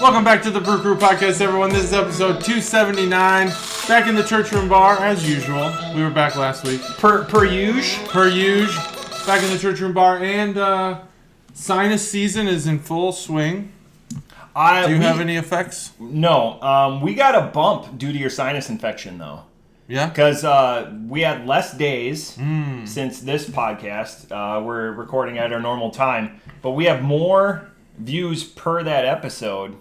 Welcome back to the Brew Crew Podcast, everyone. This is episode 279. Back in the church room bar, as usual. We were back last week. Per usual. Back in the church room bar, and sinus season is in full swing. Do you have any effects? No. We got a bump due to your sinus infection, though. Yeah? Because we had less days since this podcast. We're recording at our normal time. But we have more views per that episode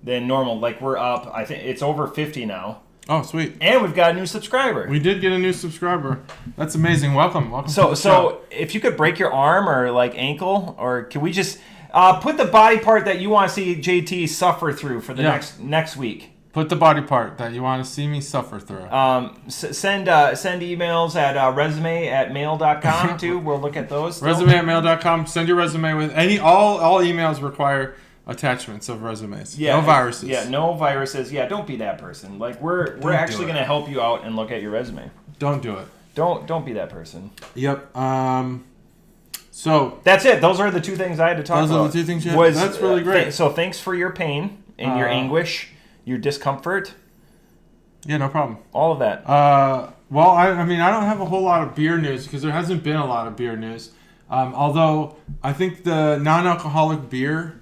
than normal. Like, we're up, I think it's over 50 now. Oh, sweet. And we've got a new subscriber. We did get a new subscriber. That's amazing. Welcome. So if you could break your arm or, like, ankle, or can we just put the body part that you want to see JT suffer through for the next week? Put the body part that you want to see me suffer through. Send emails at resume@mail.com too. We'll look at those. Resume@mail.com. Send your resume with all emails require attachments of resumes. Yeah, no viruses. Yeah, no viruses. Yeah, don't be that person. Like we're actually going to help you out and look at your resume. Don't do it. Don't be that person. Yep. So that's it. Those are the two things I had to talk about. Those are the two things you had. That's really great. So thanks for your pain and your anguish. Your discomfort? Yeah, no problem. All of that. Well, I mean, I don't have a whole lot of beer news because there hasn't been a lot of beer news. Although I think the non-alcoholic beer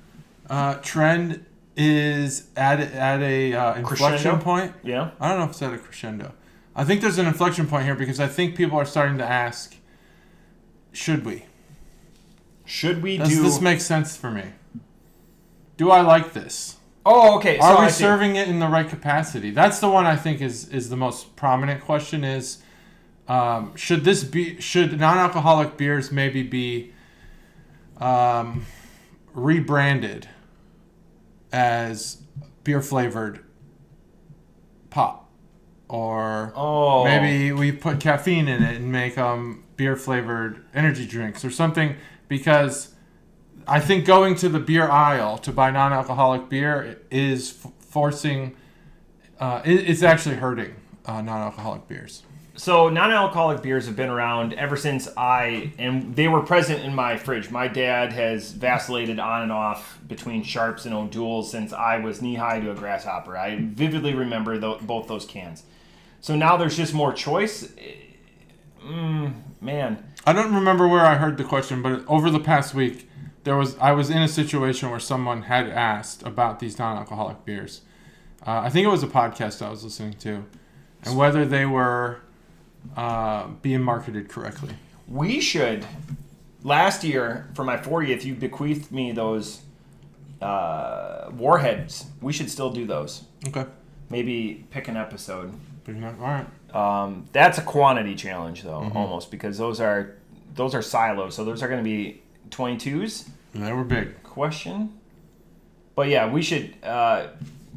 trend is at a inflection point. Yeah. I don't know if it's at a crescendo. I think there's an inflection point here because I think people are starting to ask, should we? Does this make sense for me? Do I like this? Oh, okay. So are we serving it in the right capacity? That's the one I think is the most prominent question is, should non-alcoholic beers maybe be rebranded as beer-flavored pop? Or maybe we put caffeine in it and make beer-flavored energy drinks or something, because I think going to the beer aisle to buy non-alcoholic beer is forcing, it's actually hurting non-alcoholic beers. So non-alcoholic beers have been around ever since and they were present in my fridge. My dad has vacillated on and off between Sharps and O'Doul's since I was knee-high to a grasshopper. I vividly remember both those cans. So now there's just more choice. Man. I don't remember where I heard the question, but over the past week, I was in a situation where someone had asked about these non-alcoholic beers. I think it was a podcast I was listening to, and whether they were being marketed correctly. We should. Last year, for my 40th, you bequeathed me those Warheads. We should still do those. Okay. Maybe pick an episode. All right. That's a quantity challenge, though, almost, because those are silos, so those are going to be 22s. They were big. Question. But yeah, we should,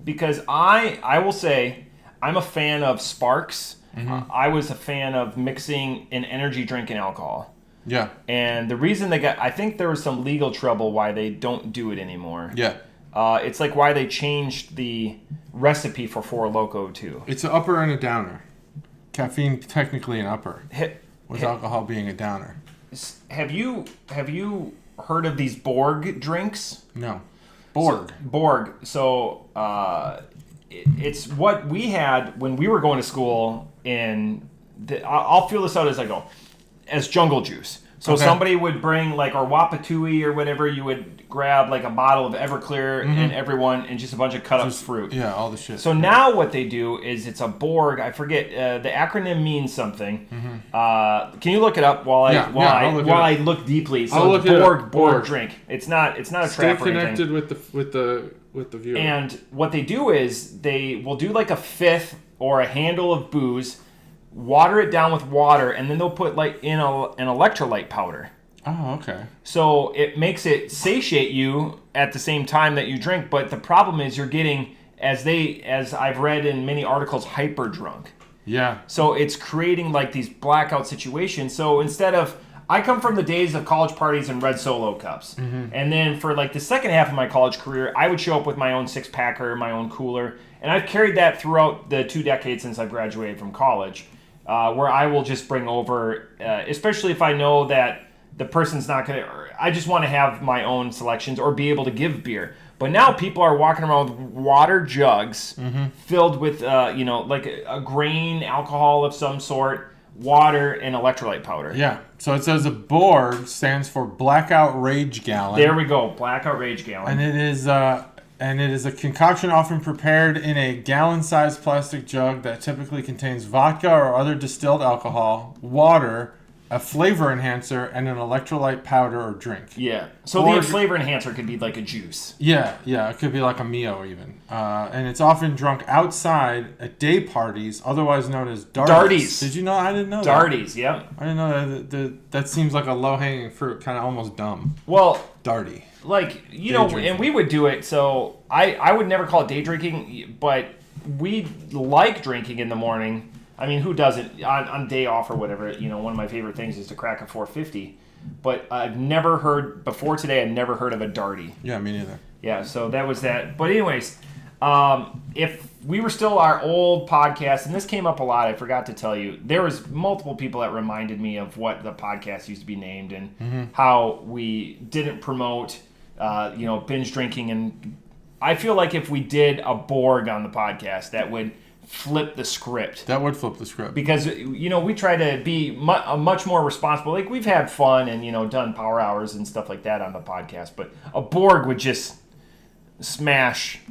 because I will say I'm a fan of Sparks. I was a fan of mixing an energy drink and alcohol. Yeah. And the reason I think there was some legal trouble why they don't do it anymore. Yeah. It's like why they changed the recipe for Four Loko too. It's an upper and a downer. Caffeine technically an upper, with alcohol being a downer. Have you heard of these Borg drinks? No. Borg. So it's what we had when we were going to school I'll feel this out as I go. As jungle juice. So somebody would bring like or Wapatui or whatever, you would grab like a bottle of Everclear and everyone and just a bunch of cut up fruit. Yeah, all the shit. So now what they do is it's a Borg. I forget the acronym means something. Can you look it up while I look deeply? So Borg drink. It's not a trap or anything. Stay connected with the viewer. And what they do is they will do like a fifth or a handle of booze, water it down with water, and then they'll put like in an electrolyte powder. Oh, okay. So it makes it satiate you at the same time that you drink, but the problem is you're getting, as I've read in many articles, hyper drunk. Yeah. So it's creating like these blackout situations. So instead of, I come from the days of college parties and red Solo cups. And then for like the second half of my college career, I would show up with my own six-packer, my own cooler. And I've carried that throughout the 2 decades since I graduated from college, where I will just bring over, especially if I know that the person's not going to, I just want to have my own selections or be able to give beer. But now people are walking around with water jugs filled with, like a grain alcohol of some sort, water, and electrolyte powder. Yeah. So it says a BORG stands for Blackout Rage Gallon. There we go, Blackout Rage Gallon. And it is a concoction often prepared in a gallon-sized plastic jug that typically contains vodka or other distilled alcohol, water, a flavor enhancer, and an electrolyte powder or drink. Yeah. So the flavor enhancer could be like a juice. Yeah. It could be like a Mio even. And it's often drunk outside at day parties, otherwise known as darties. Did you know? I didn't know Darties, yep. I didn't know that. That seems like a low-hanging fruit, kind of almost dumb. Well, Darty. Like, and we would do it, so I would never call it day drinking, but we like drinking in the morning. I mean, who doesn't? On day off or whatever, one of my favorite things is to crack a 450. But I've never heard, before today, I'd never heard of a darty. Yeah, me neither. Yeah, so that was that. But anyways, if we were still our old podcast, and this came up a lot, I forgot to tell you, there was multiple people that reminded me of what the podcast used to be named and how we didn't promote, binge drinking. And I feel like if we did a Borg on the podcast, that would flip the script. That would flip the script. Because, we try to be much more responsible. Like, we've had fun and, done power hours and stuff like that on the podcast. But a Borg would just smash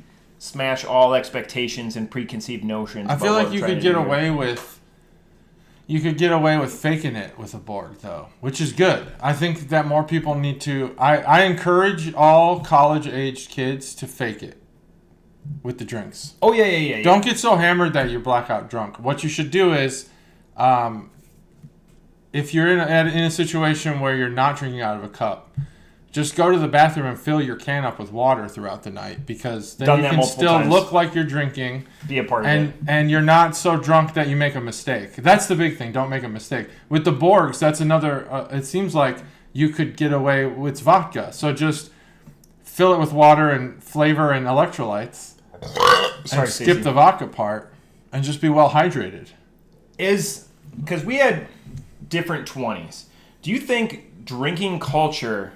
all expectations and preconceived notions. I feel like you could get away with faking it with a Borg, though, which is good. I think that more people need to. I encourage all college-aged kids to fake it with the drinks. Oh yeah. Don't get so hammered that you're blackout drunk. What you should do is, if you're in a situation where you're not drinking out of a cup, just go to the bathroom and fill your can up with water throughout the night, because then you can still look like you're drinking. Be a part of it. And you're not so drunk that you make a mistake. That's the big thing. Don't make a mistake. With the Borgs, that's another... it seems like you could get away with vodka. So just fill it with water and flavor and electrolytes. Sorry, skip the vodka part and just be well hydrated. Because we had different 20s. Do you think drinking culture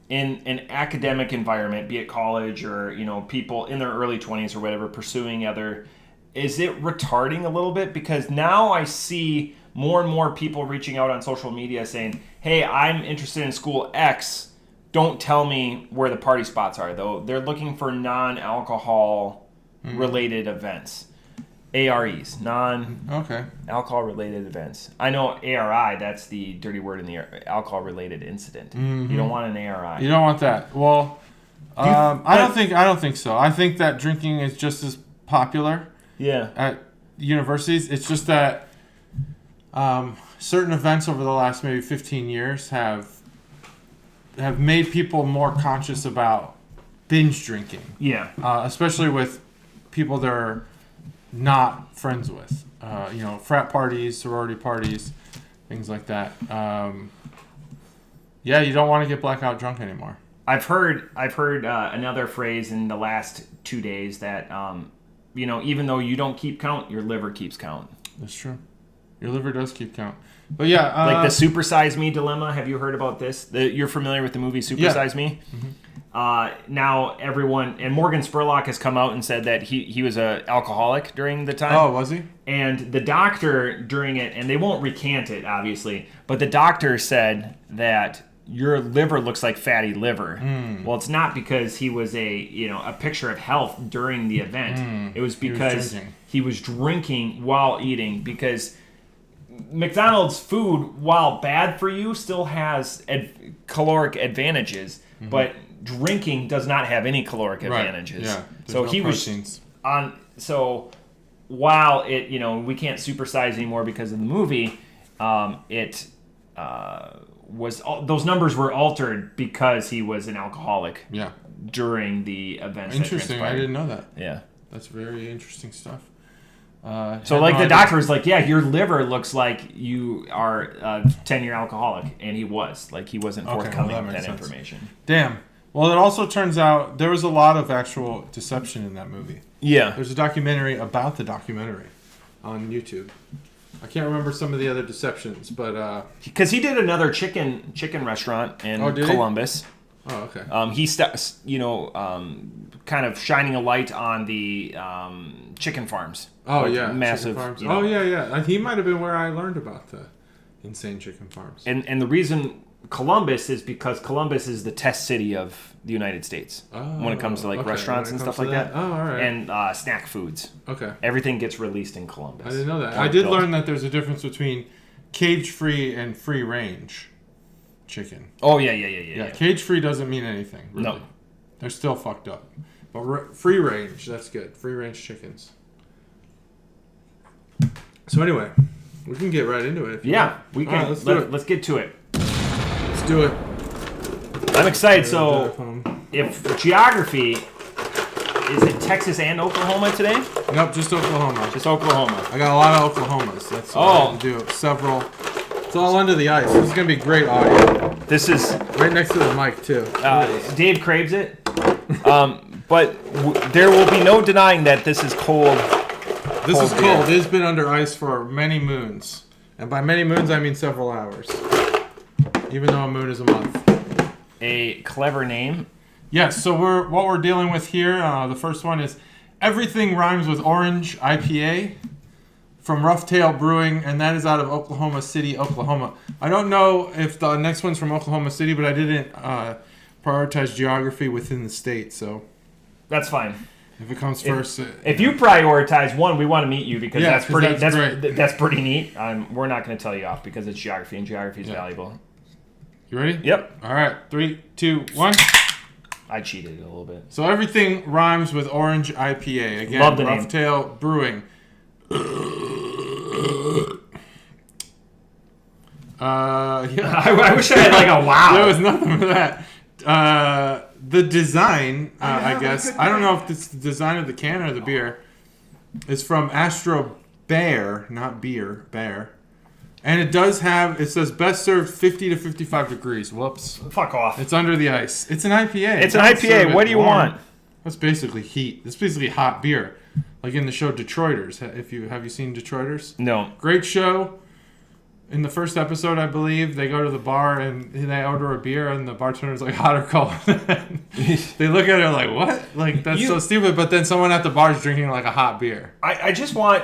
in an academic environment, be it college or people in their early 20s or whatever pursuing is it retarding a little bit? Because now I see more and more people reaching out on social media saying, hey, I'm interested in school X, don't tell me where the party spots are, though. They're looking for non-alcohol related events. AREs, non-alcohol related events. I know ARI, that's the dirty word in the alcohol related incident. You don't want an ARI. You don't want that. Well, I don't think so. I think that drinking is just as popular at universities. It's just that certain events over the last maybe 15 years have made people more conscious about binge drinking. Yeah. Especially with people they're not friends with. Frat parties, sorority parties, things like that. You don't want to get blackout drunk anymore. I've heard another phrase in the last 2 days that even though you don't keep count, your liver keeps count. That's true. Your liver does keep count. But yeah, like the Super Size Me dilemma. Have you heard about this? You're familiar with the movie Super Size Me? Mm-hmm. Now everyone, and Morgan Spurlock has come out and said that he was an alcoholic during the time. Oh, was he? And the doctor during it, and they won't recant it obviously, but the doctor said that your liver looks like fatty liver. Well, it's not because he was a picture of health during the event. It was because he was drinking while eating, because McDonald's food, while bad for you, still has caloric advantages, but drinking does not have any caloric advantages. Yeah, so he was on. So while it, we can't supersize anymore because of the movie, it was those numbers were altered because he was an alcoholic. Yeah. During the events. Interesting. I didn't know that. Yeah. That's very interesting stuff. So like the doctor was like, yeah, your liver looks like you are a 10-year alcoholic, and he was. Like, he wasn't forthcoming with that information. Damn. Well, it also turns out there was a lot of actual deception in that movie. Yeah. There's a documentary about the documentary on YouTube. I can't remember some of the other deceptions, but... Because he did another chicken restaurant in Columbus. Oh, okay. He's kind of shining a light on the chicken farms. Oh, like yeah. Massive. Farms. Oh, yeah. He might have been where I learned about the insane chicken farms. And the reason Columbus is because Columbus is the test city of the United States when it comes to restaurants and stuff like that. Oh, all right. And snack foods. Okay. Everything gets released in Columbus. I didn't know that. I did learn that there's a difference between cage-free and free-range chicken. Oh, yeah. Cage-free doesn't mean anything, really. No. They're still fucked up. But free-range, that's good. Free-range chickens. So anyway, we can get right into it. If you want. We can. Right, let's get to it. Let's do it. I'm excited. So, if geography, is it Texas and Oklahoma today? Nope, just Oklahoma. Just Oklahoma. I got a lot of Oklahomas. That's what I have to do. Several. It's all under the ice. This is going to be great audio. This is... Right next to the mic, too. Dave craves it. But there will be no denying that this is cold. This is cold. It has been under ice for many moons. And by many moons, I mean several hours. Even though a moon is a month. A clever name. Yes, so what we're dealing with here, the first one is Everything Rhymes with Orange IPA from Rough Tail Brewing, and that is out of Oklahoma City, Oklahoma. I don't know if the next one's from Oklahoma City, but I didn't prioritize geography within the state, so... That's fine. If it comes first... If you prioritize one, we want to meet you because that's pretty great. That's pretty neat. We're not going to tell you off because it's geography, and geography is valuable. You ready? Yep. All right. 3, 2, 1. I cheated a little bit. So Everything Rhymes with Orange IPA. Again, Love the name. Rough Tail Brewing. I wish I had like a wow. There was nothing for that. The design, I guess. I don't know if it's the design of the can or the beer. It's from Astro Bear, not beer, Bear. And it does have, it says best served 50 to 55 degrees. Whoops. Fuck off. It's under the ice. It's an IPA. It's an IPA. What do you want? That's basically heat. It's basically hot beer. Like in the show Detroiters. Have you seen Detroiters? No. Great show. In the first episode, I believe, they go to the bar and they order a beer, and the bartender's like, hot or cold? They look at it like, what? Like, that's so stupid. But then someone at the bar is drinking like a hot beer. I just want,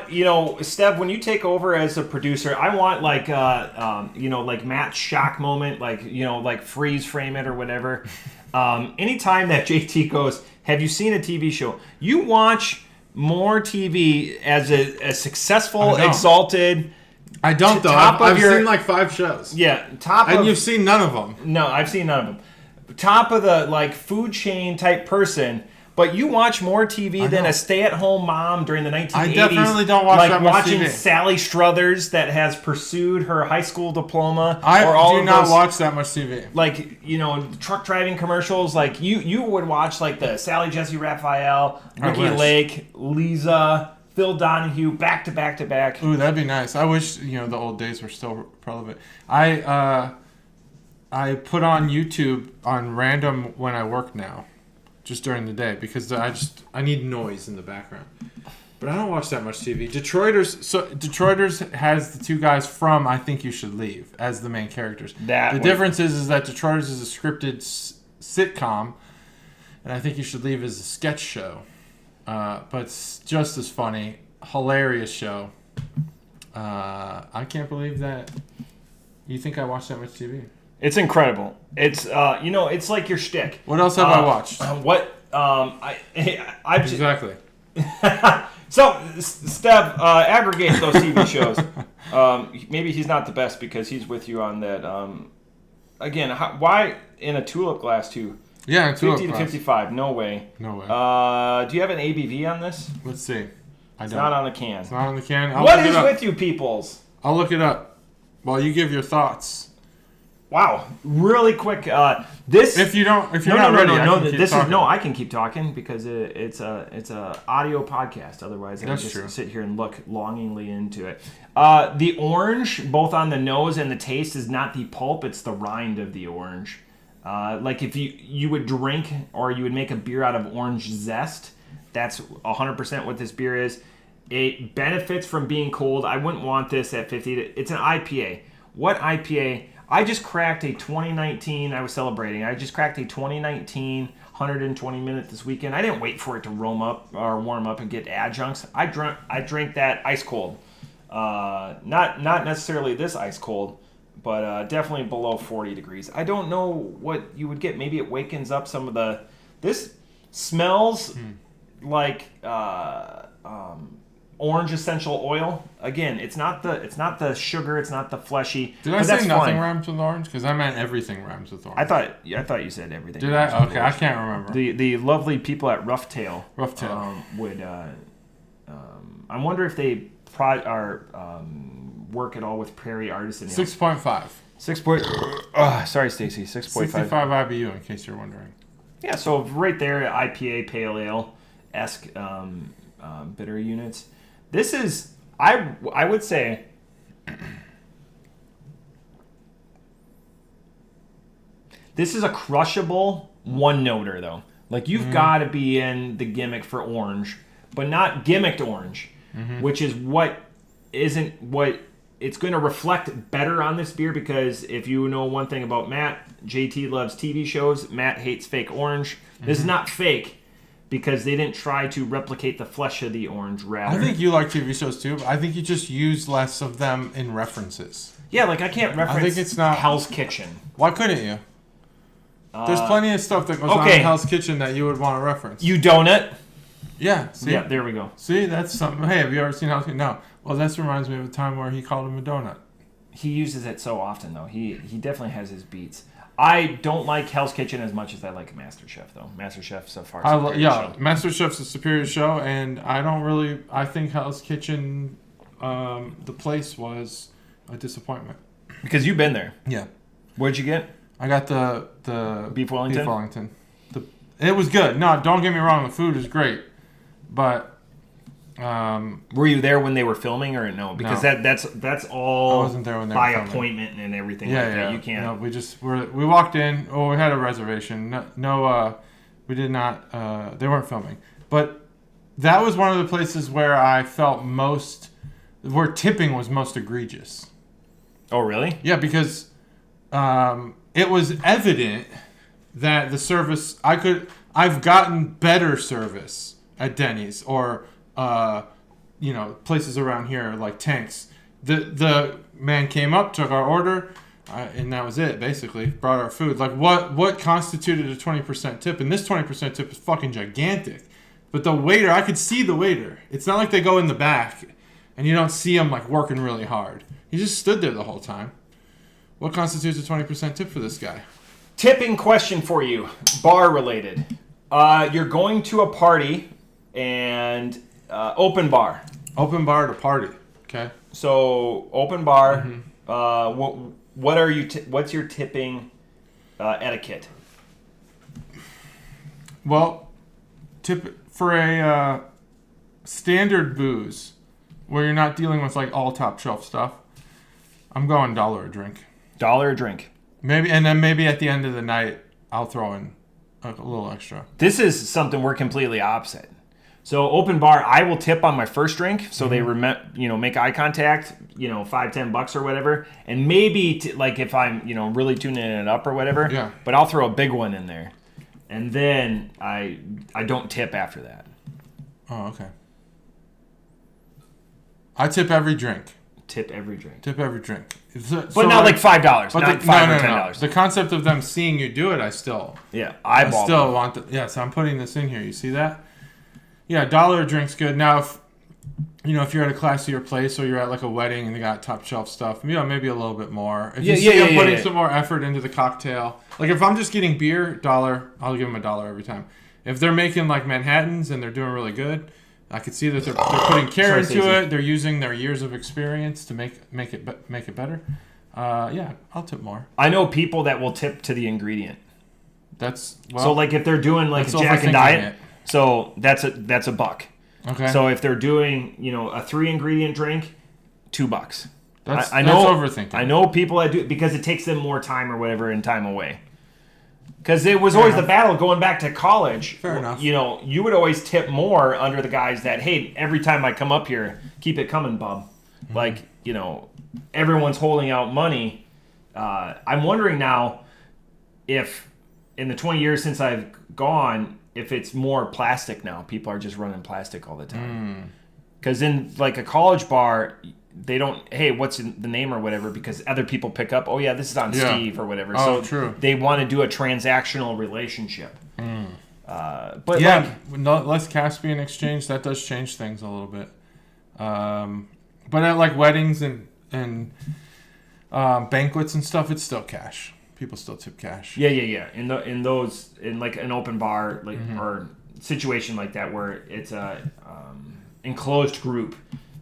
Steph, when you take over as a producer, I want like, like Matt's shock moment, like freeze frame it or whatever. Anytime that JT goes, have you seen a TV show? You watch more TV as a successful, exalted... I don't, though. I've seen like 5 shows. Yeah, and you've seen none of them. No, I've seen none of them. Top of the like food chain type person, but you watch more TV than a stay-at-home mom during the 1980s. I definitely don't watch that much watching TV. Sally Struthers that has pursued her high school diploma. I do not watch that much TV. Like, truck driving commercials. Like, you would watch like the Sally Jesse Raphael, Ricky Lake, Lisa... Phil Donahue, back to back to back. Ooh, that'd be nice. I wish the old days were still relevant. I put on YouTube on random when I work now, just during the day because I need noise in the background. But I don't watch that much TV. Detroiters has the 2 guys from I Think You Should Leave as the main characters. The difference is that Detroiters is a scripted sitcom, and I Think You Should Leave is a sketch show. But it's just as funny. Hilarious show. I can't believe that you think I watch that much TV. It's incredible. It's it's like your shtick. What else have I watched? Exactly. So, Steph, aggregate those TV shows. Maybe he's not the best because he's with you on that. Again, why in a tulip glass too? Yeah, 50 to 55. No way. No way. Do you have an ABV on this? Let's see. It's not on the can. It's not on the can. What is with you peoples? I'll look it up while you give your thoughts. Wow, really quick. This. If you're not ready, I can keep talking because it's a audio podcast. Otherwise, I just sit here and look longingly into it. The orange, both on the nose and the taste, is not the pulp; it's the rind of the orange. Like if you would drink or you would make a beer out of orange zest, that's 100% what this beer is. It benefits from being cold. I wouldn't want this at 50. It's an IPA. What IPA? I just cracked a 2019. I was celebrating. I just cracked a 2019 120 minute this weekend. I didn't wait for it to warm up and get adjuncts. I drank that ice cold. Not necessarily this ice cold, but definitely below 40 degrees. I don't know what you would get. Maybe it wakens up some of the. This smells like orange essential oil. Again, it's not the sugar. It's not the fleshy. Did I say nothing rhymes with orange? Because I meant everything rhymes with orange. I thought you said everything. Did I? Okay, I can't remember. The lovely people at Roughtail would. I wonder if they work at all with Prairie Artisan. 6.5. 6. Sorry, Stacy. 6.5. 65 IBU, in case you're wondering. Yeah, so right there, IPA Pale Ale-esque bitter units. This is, I would say, this is a crushable one-noter, though. Like, you've got to be in the gimmick for orange, but not gimmicked orange, which is it's going to reflect better on this beer, because if you know one thing about Matt, JT loves TV shows. Matt hates fake orange. This is not fake, because they didn't try to replicate the flesh of the orange, rather. I think you like TV shows too, but I think you just use less of them in references. Yeah, like I can't reference I think it's not Hell's Kitchen. Why couldn't you? There's plenty of stuff that goes on in Hell's Kitchen that you would want to reference. You donut? Yeah. See? Yeah, there we go. See, that's something. Hey, have you ever seen Hell's Kitchen? No. Well, this reminds me of a time where he called him a donut. He uses it so often, though. He definitely has his beats. I don't like Hell's Kitchen as much as I like MasterChef, though. MasterChef's so far superior show. MasterChef's a superior show, and I think Hell's Kitchen, the place was a disappointment. Because you've been there. Yeah. What'd you get? I got the Beef Wellington? Beef Wellington. It was good. No, don't get me wrong. The food is great. But... were you there when they were filming, or no? Because no. that's all I wasn't there when they by were filming. appointment and everything like that. You can't. No, we walked in. Oh, we had a reservation. No, we did not. They weren't filming. But that was one of the places where I felt where tipping was most egregious. Oh, really? Yeah, because it was evident that the service I've gotten better service at Denny's or places around here like Tanks. The man came up, took our order, and that was it. Basically, brought our food. Like what constituted a 20% tip? And this 20% tip is fucking gigantic. But the waiter, I could see the waiter. It's not like they go in the back, and you don't see him like working really hard. He just stood there the whole time. What constitutes a 20% tip for this guy? Tipping question for you, bar related. You're going to a party and open bar. Open bar at a party. Okay. So open bar. What are you? What's your tipping etiquette? Well, tip for a standard booze where you're not dealing with like all top shelf stuff. I'm going $1 a drink. $1 a drink. Maybe, and then maybe at the end of the night, I'll throw in a little extra. This is something we're completely opposite. So open bar, I will tip on my first drink, so they make eye contact, $5-10 or whatever, and maybe like if I'm really tuning it up or whatever. Yeah. But I'll throw a big one in there, and then I don't tip after that. Oh, okay. I tip every drink. Tip every drink. Tip every drink. But not like $5, not $5 or $10. The concept of them seeing you do it, I still want the, yeah, so I'm putting this in here. You see that? Yeah, $1 a drink's good. Now, if you're at a classier place or you're at like a wedding and they got top shelf stuff, maybe a little bit more. If you see I'm putting some more effort into the cocktail. Like if I'm just getting beer, $1, I'll give them $1 every time. If they're making like Manhattans and they're doing really good, I could see that they're putting care into it. They're using their years of experience to make it better. Yeah, I'll tip more. I know people that will tip to the ingredient. So like if they're doing like a Jack and Diet, so that's a buck. Okay. So if they're doing a 3-ingredient drink, $2. That's overthinking. I know people that do because it takes them more time or whatever and time away. Because it was always the battle going back to college. Fair enough. You would always tip more under the guys that, hey, every time I come up here, keep it coming, bub. Mm-hmm. Like, everyone's holding out money. I'm wondering now if in the 20 years since I've gone, if it's more plastic now. People are just running plastic all the time. Because in like a college bar, they don't, hey, what's the name or whatever, because other people pick up, oh yeah, this is on Steve or whatever. Oh, so true. They want to do a transactional relationship. But yeah, less cash being exchanged, that does change things a little bit. But at like weddings and banquets and stuff, it's still cash. People still tip cash. Yeah. In those, in like an open bar, like or situation like that where it's a enclosed group,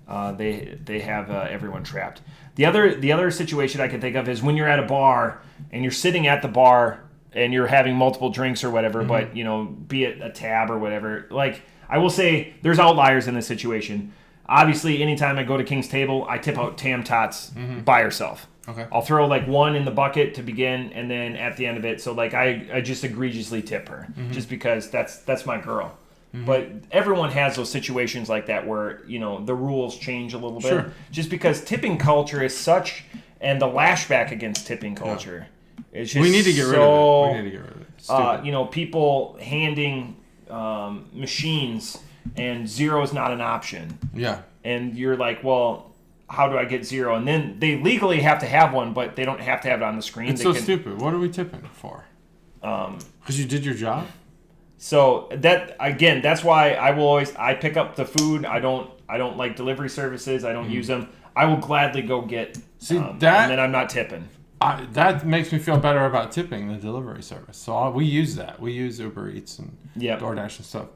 they have everyone trapped. The other situation I can think of is when you're at a bar and you're sitting at the bar and you're having multiple drinks or whatever, but be it a tab or whatever. Like I will say, there's outliers in this situation. Obviously, anytime I go to King's Table, I tip out Tam Tots by herself. Okay. I'll throw like one in the bucket to begin, and then at the end of it, so like I just egregiously tip her, just because that's my girl. But everyone has those situations like that where the rules change a little bit, just because tipping culture is such, and the lashback against tipping culture. Yeah. It's just we need to get rid of it. We need to get rid of it. People handing machines and zero is not an option. Yeah. And you're like, well, how do I get zero? And then they legally have to have one, but they don't have to have it on the screen. It's stupid. What are we tipping for? Because you did your job? So that's why I pick up the food. I don't like delivery services. I don't use them. I will gladly go get and then I'm not tipping. That makes me feel better about tipping the delivery service. So we use that. We use Uber Eats and DoorDash and stuff.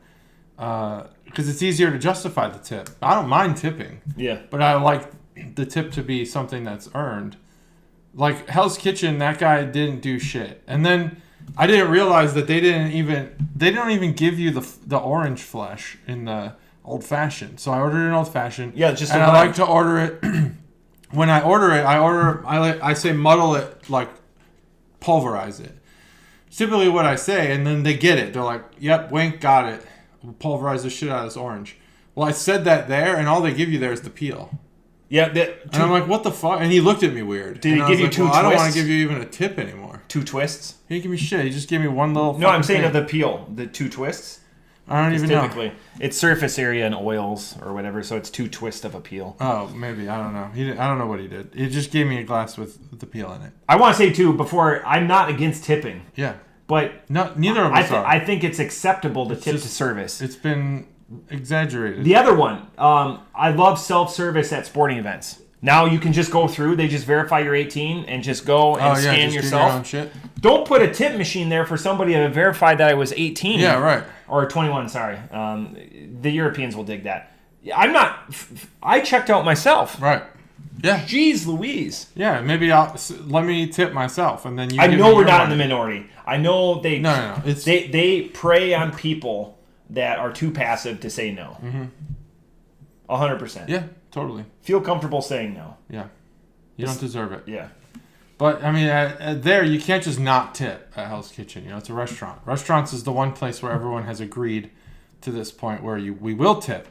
Because it's easier to justify the tip. I don't mind tipping. Yeah. But I like the tip to be something that's earned. Like Hell's Kitchen, that guy didn't do shit. And then I didn't realize that they don't even give you the orange flesh in the old fashioned. So I ordered an old fashioned. Yeah, just and I like to order it. When I order it, I say muddle it, like pulverize it. It's typically what I say, and then they get it. They're like, "Yep, wink, got it. We'll pulverize the shit out of this orange." Well, I said that there, and all they give you there is the peel. Yeah, and I'm like, "What the fuck?" And he looked at me weird. Did he give you two twists? I don't want to give you even a tip anymore. 2 twists? He didn't give me shit. He just gave me one little. No, I'm saying of the peel, the 2 twists. I don't even know. Typically, it's surface area and oils or whatever, so it's 2 twists of a peel. Oh, maybe. I don't know. I don't know what he did. He just gave me a glass with the peel in it. I want to say, too, before, I'm not against tipping. Yeah. But neither of us are. I think it's acceptable to tip to service. It's been exaggerated. The other one, I love self-service at sporting events. Now you can just go through. They just verify you're 18 and just go and scan yourself. Your own shit. Don't put a tip machine there for somebody to verify that I was 18. Yeah, right. Or 21, sorry. The Europeans will dig that. I'm not... I checked out myself. Right. Yeah. Jeez Louise. Yeah, maybe let me tip myself, and then you. I know we're not in the minority. I know they. No. They prey on people that are too passive to say no. 100%. Yeah, totally. Feel comfortable saying no. Yeah. You don't deserve it. Yeah. But I mean, there you can't just not tip at Hell's Kitchen. It's a restaurant. Restaurants is the one place where everyone has agreed to this point where we will tip.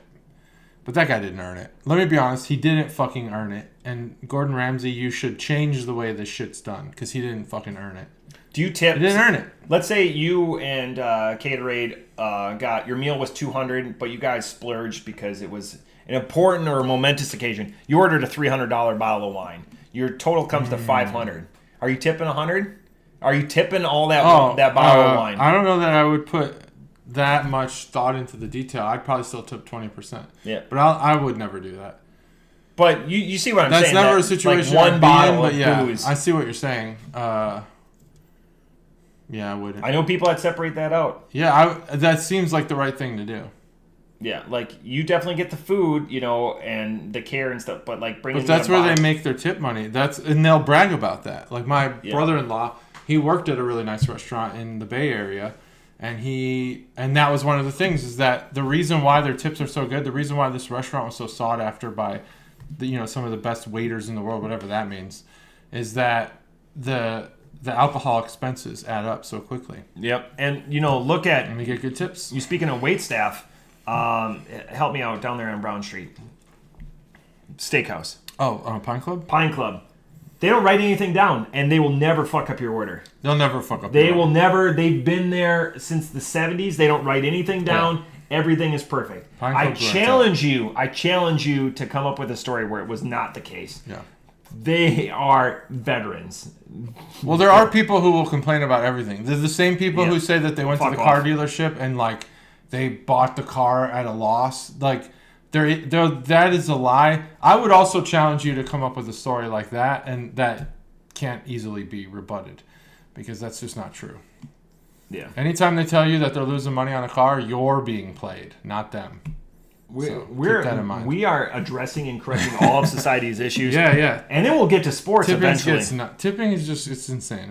But that guy didn't earn it. Let me be honest, he didn't fucking earn it. And Gordon Ramsay, you should change the way this shit's done because he didn't fucking earn it. Do you tip? He didn't earn it. Let's say you and Caterade got your meal was $200, but you guys splurged because it was an important or momentous occasion. You ordered a $300 bottle of wine. Your total comes to $500. Are you tipping $100? Are you tipping all that bottle of wine? I don't know that I would put that much thought into the detail. I'd probably still tip 20%. Yeah, but I would never do that. But you see what I'm saying? That's never a situation. Like one bottle of booze. I see what you're saying. Yeah, I wouldn't. I know people that separate that out. Yeah, that seems like the right thing to do. Yeah, like you definitely get the food, and the care and stuff, but like bringing. But that's where they make their tip money. And they'll brag about that. Like my brother-in-law, he worked at a really nice restaurant in the Bay Area. And that was one of the things is that the reason why their tips are so good, the reason why this restaurant was so sought after by some of the best waiters in the world, whatever that means, is that the alcohol expenses add up so quickly. Yep. And look at and we get good tips. You speaking of wait staff, help me out down there on Brown Street. Steakhouse. Oh, Pine Club? Pine Club. They don't write anything down, and they will never fuck up your order. They'll never fuck up. They will never. They've been there since the 70s. They don't write anything down. Yeah. Everything is perfect. I challenge you to come up with a story where it was not the case. Yeah. They are veterans. Well, there are people who will complain about everything. They're the same people who say that they went to the car dealership and like they bought the car at a loss. Like that is a lie. I would also challenge you to come up with a story like that, and that can't easily be rebutted because that's just not true. Yeah. Anytime they tell you that they're losing money on a car, you're being played, not them. Keep that in mind. We are addressing and correcting all of society's issues. Yeah. And then we'll get to sports eventually. Tipping is just, it's insane.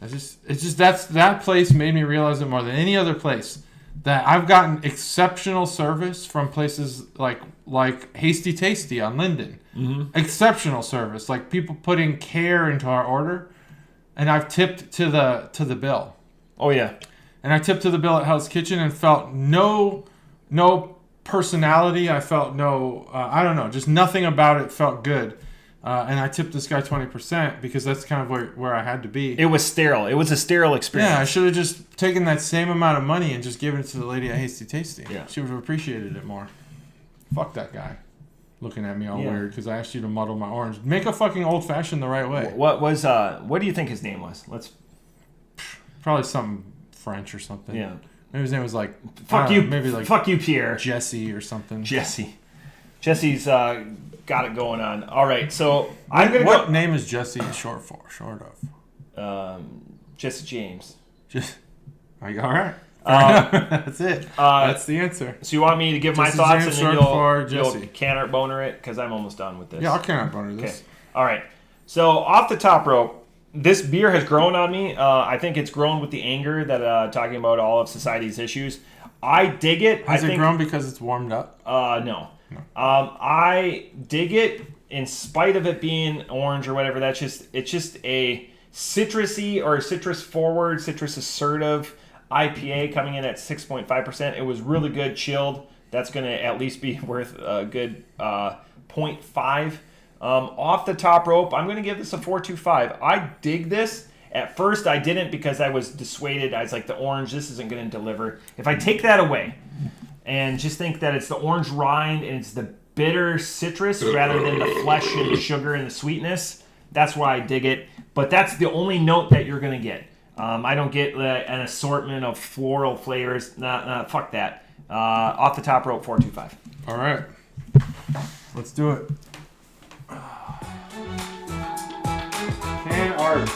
That place made me realize it more than any other place that I've gotten exceptional service from places like Hasty Tasty on Linden. Mm-hmm. Exceptional service, like people putting care into our order, and I've tipped to the bill. Oh yeah, and I tipped to the bill at Hell's Kitchen and felt no personality. I felt no, I don't know, just nothing about it felt good. And I tipped this guy 20% because that's kind of where I had to be. It was sterile. It was a sterile experience. Yeah, I should have just taken that same amount of money and just given it to the lady at Hasty Tasty. Yeah. She would have appreciated it more. Fuck that guy. Looking at me all weird because I asked you to muddle my orange. Make a fucking old fashioned the right way. What do you think his name was? Probably something French or something. Yeah. Maybe his name was like... Fuck you, maybe like fuck you, Pierre. Jesse or something. Jesse's got it going on. All right, so I'm going to What name is Jesse short of? Jesse James. All right. That's it. That's the answer. So you want me to give my thoughts and then you'll can boner it? Because I'm almost done with this. Yeah, I'll can boner this. Okay. All right. So off the top rope, this beer has grown on me. I think it's grown with the anger that talking about all of society's issues. I dig it. Has it grown because it's warmed up? No. I dig it in spite of it being orange or whatever. It's just a citrusy or citrus forward, citrus assertive IPA coming in at 6.5%. It was really good chilled. That's going to at least be worth a good 0.5. Off the top rope, I'm going to give this a 4.25. I dig this. At first, I didn't because I was dissuaded. I was like, the orange, this isn't going to deliver. If I take that away and just think that it's the orange rind and it's the bitter citrus rather than the flesh and the sugar and the sweetness, that's why I dig it. But that's the only note that you're going to get. I don't get an assortment of floral flavors. Fuck that. Off the top rope, 4.25. All right. Let's do it. Can art.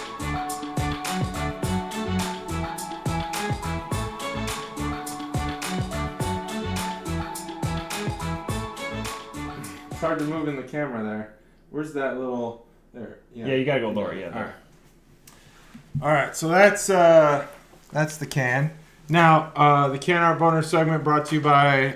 It's hard to move in the camera there. Where's that little... There. Yeah, you gotta go lower. Yeah, there. All right, so that's the can. Now, the Can Art Boner segment brought to you by,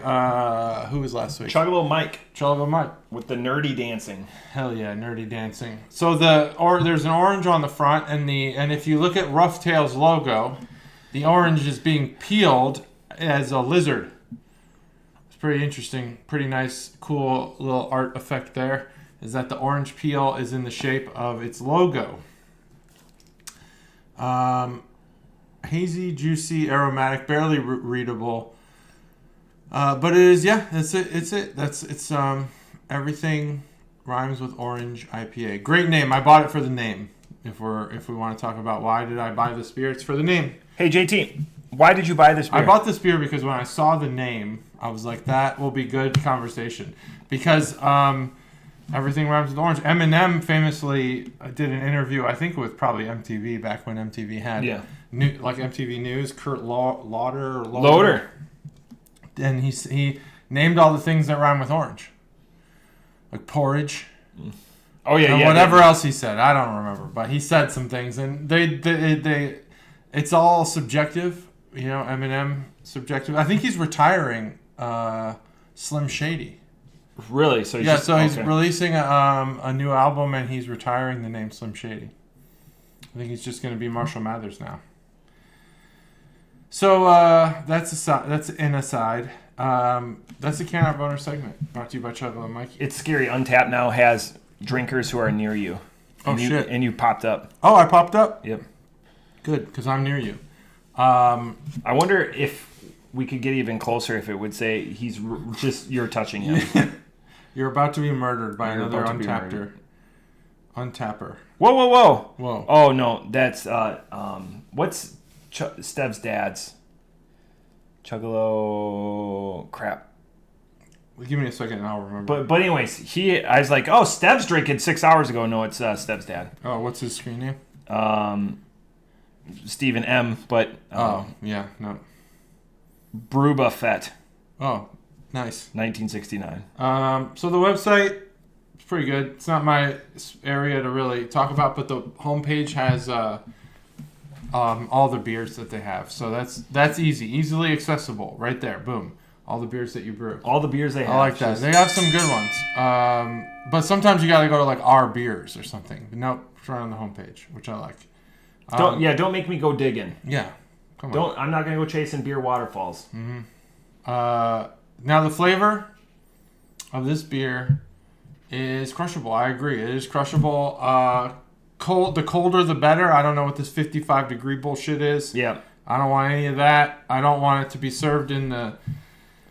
who was last week? Chuggalo Mike. Chuggalo Mike. With the nerdy dancing. Hell yeah, nerdy dancing. So there's an orange on the front, and if you look at Rough Tail's logo, the orange is being peeled as a lizard. It's pretty interesting, pretty nice, cool little art effect there, is that the orange peel is in the shape of its logo. Hazy, juicy, aromatic, barely readable. But it is, that's it. It's everything rhymes with orange IPA. Great name. I bought it for the name. If we want to talk about why did I buy this beer, it's for the name. Hey JT, why did you buy this beer? I bought this beer because when I saw the name, I was like, that will be good conversation. Because everything rhymes with orange. Eminem famously did an interview, I think with probably MTV, back when MTV had like MTV News, Kurt Loder. And he named all the things that rhyme with orange. Like porridge. Oh yeah, and whatever else he said, I don't remember, but he said some things, and they it's all subjective, Eminem subjective. I think he's retiring Slim Shady. Really? So he's releasing a new album, and he's retiring the name Slim Shady. I think he's just going to be Marshall Mathers now. So that's an aside. That's the Can Art Boner segment, brought to you by Chuggalos Mikey. It's scary. Untapped now has drinkers who are near you. Oh, shit. And you popped up. Oh, I popped up? Yep. Good, because I'm near you. I wonder if we could get even closer if it would say you're touching him. You're about to be murdered by another untapper. Untapper. Whoa. Oh, no. That's, what's Stev's dad's? Chuggalo. Crap. Give me a second and I'll remember. But anyways, I was like, oh, Stev's drinking 6 hours ago. No, it's Stev's dad. Oh, what's his screen name? Stephen M. But yeah, no. Brew Buffet. Oh, nice. 1969. So the website is pretty good. It's not my area to really talk about, but the homepage has all the beers that they have. So that's easily accessible right there. Boom. All the beers that you brew. All the beers they have. I like that. They have some good ones. But sometimes you got to go to like our beers or something. But nope, it's right on the homepage, which I like. Don't make me go digging. Yeah. Come on. I'm not going to go chasing beer waterfalls. Mm-hmm. Now the flavor of this beer is crushable. I agree. It is crushable. The colder the better. I don't know what this 55 degree bullshit is. Yeah. I don't want any of that. I don't want it to be served in the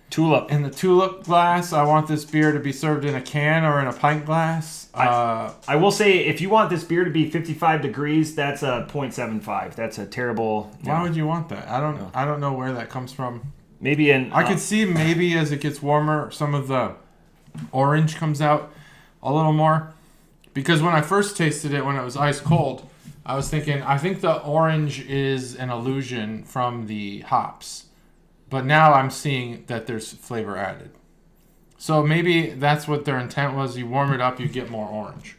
tulip glass. I want this beer to be served in a can or in a pint glass. I will say, if you want this beer to be 55 degrees, that's a 0.75. That's a terrible. Why would you want that? I don't know where that comes from. Maybe I could see maybe as it gets warmer, some of the orange comes out a little more. Because when I first tasted it, when it was ice cold, I was thinking, I think the orange is an illusion from the hops. But now I'm seeing that there's flavor added. So maybe that's what their intent was. You warm it up, you get more orange.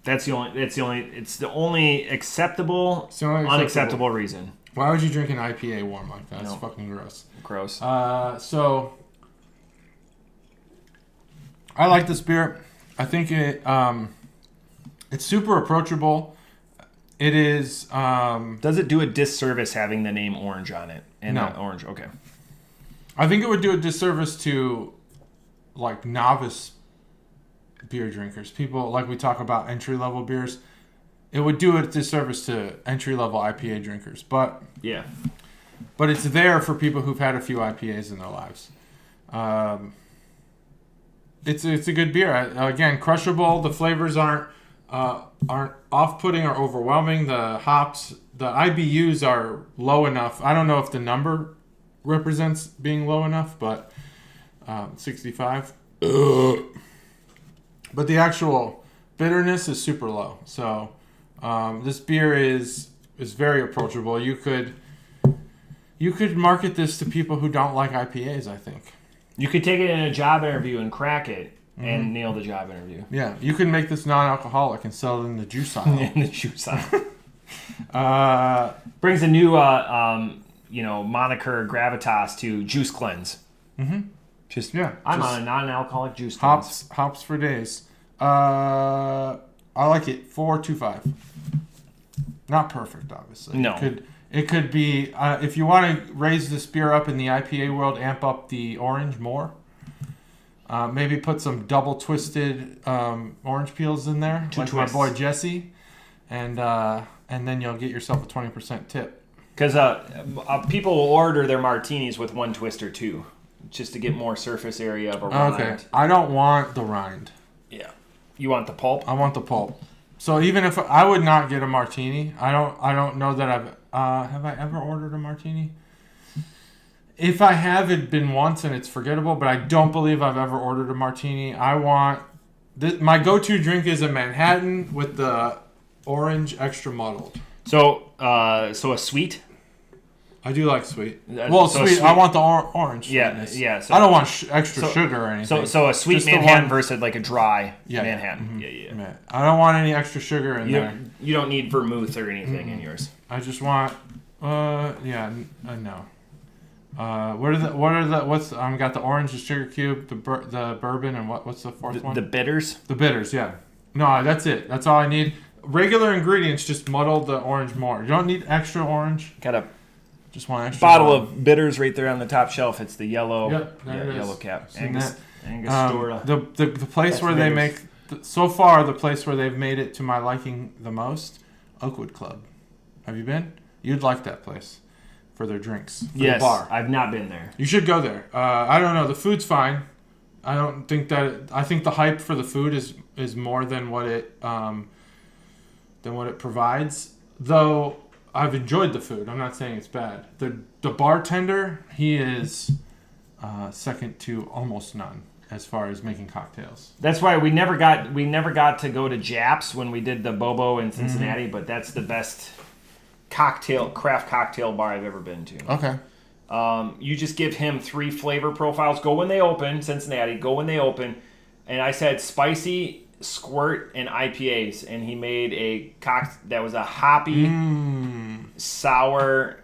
It's the only acceptable, unacceptable reason. Why would you drink an IPA warm like that? It's fucking gross. Gross. So I like this beer. I think it's super approachable. It is. Does it do a disservice having the name Orange on it? And no. Not Orange. Okay. I think it would do a disservice to like novice beer drinkers. People like we talk about entry level beers. It would do a disservice to entry level IPA drinkers. But yeah. But it's there for people who've had a few IPAs in their lives. It's a good beer. Again, crushable. The flavors aren't off-putting or overwhelming. The hops, the IBUs are low enough. I don't know if the number represents being low enough, but 65. But the actual bitterness is super low. So this beer is very approachable. You could market this to people who don't like IPAs, I think. You could take it in a job interview and crack it. And nail the job interview. Yeah, you can make this non-alcoholic and sell it in the juice aisle. In the juice aisle. Brings a new, moniker gravitas to Juice Cleanse. Mm-hmm. I'm on a non-alcoholic juice cleanse. Hops for days. I like it. 4.25. Not perfect, obviously. No. It could be if you want to raise this beer up in the IPA world, amp up the orange more. Maybe put some double twisted orange peels in there, like my boy Jesse, and then you'll get yourself a 20% tip. Because people will order their martinis with one twist or two, just to get more surface area of a rind. Okay, I don't want the rind. Yeah, you want the pulp? I want the pulp. So even if I would not get a martini, I don't know that have I ever ordered a martini? If I have, it been once and it's forgettable, but I don't believe I've ever ordered a martini. My go-to drink is a Manhattan with the orange extra muddled. So a sweet? I do like sweet. Sweet. I want the orange. Yeah. So I don't want extra sugar or anything. So a sweet just Manhattan versus like a dry Manhattan. Mm-hmm. Yeah. I don't want any extra sugar in there. You don't need vermouth or anything in yours. I just want, no. I've got the orange, the sugar cube, the bourbon, and what's the fourth one? The bitters? The bitters, yeah. No, that's it. That's all I need. Regular ingredients just muddle the orange more. You don't need extra orange. Just want extra bottle of bitters right there on the top shelf. It's the yellow, yep, yellow cap. Angostura. The The place where they make so far the place where they've made it to my liking the most, Oakwood Club. Have you been? You'd like that place for their drinks. Yes, the bar. I've not been there. You should go there. I don't know. The food's fine. I don't think that. I think the hype for the food is more than what it provides. Though I've enjoyed the food. I'm not saying it's bad. The bartender, he is second to almost none as far as making cocktails. That's why we never got to go to Japs when we did the Bobo in Cincinnati, but that's the best craft cocktail bar I've ever been to. Okay. You just give him 3 flavor profiles. Go when they open, Cincinnati. Go when they open. And I said spicy, squirt, and IPAs. And he made a that was a hoppy, sour,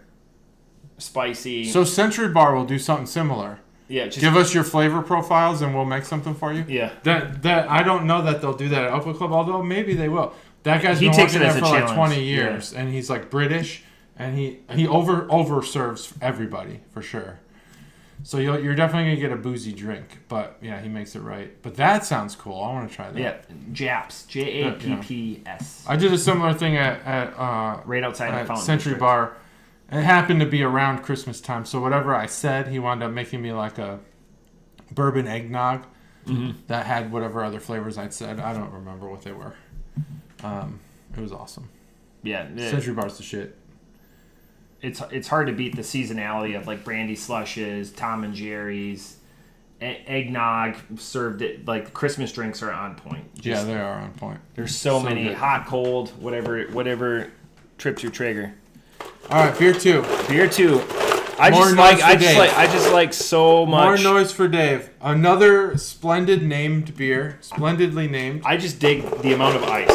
spicy. So Century Bar will do something similar. Yeah, just give us your flavor profiles and we'll make something for you. Yeah. That I don't know that they'll do that at Oakwood Club, although maybe they will. That guy's been takes working it as there a for like challenge. 20 years, and he's like British, and he over serves everybody for sure. So you're definitely gonna get a boozy drink, but yeah, he makes it right. But that sounds cool. I want to try that. Yeah, Japs, Japps. I did a similar thing at right outside the Fountain Century District. Bar. It happened to be around Christmas time, so whatever I said, he wound up making me like a bourbon eggnog that had whatever other flavors I'd said. I don't remember what they were. It was awesome. Yeah, Century Bar's the shit. It's hard to beat the seasonality of like brandy slushes, Tom and Jerry's, eggnog served it like Christmas drinks are on point. Yeah, they are on point. There's so many good. hot, cold, whatever trips your trigger. All right, beer 2. Beer 2. I just like so much. More noise for Dave. Another splendid named beer, splendidly named. I just dig the amount of ice.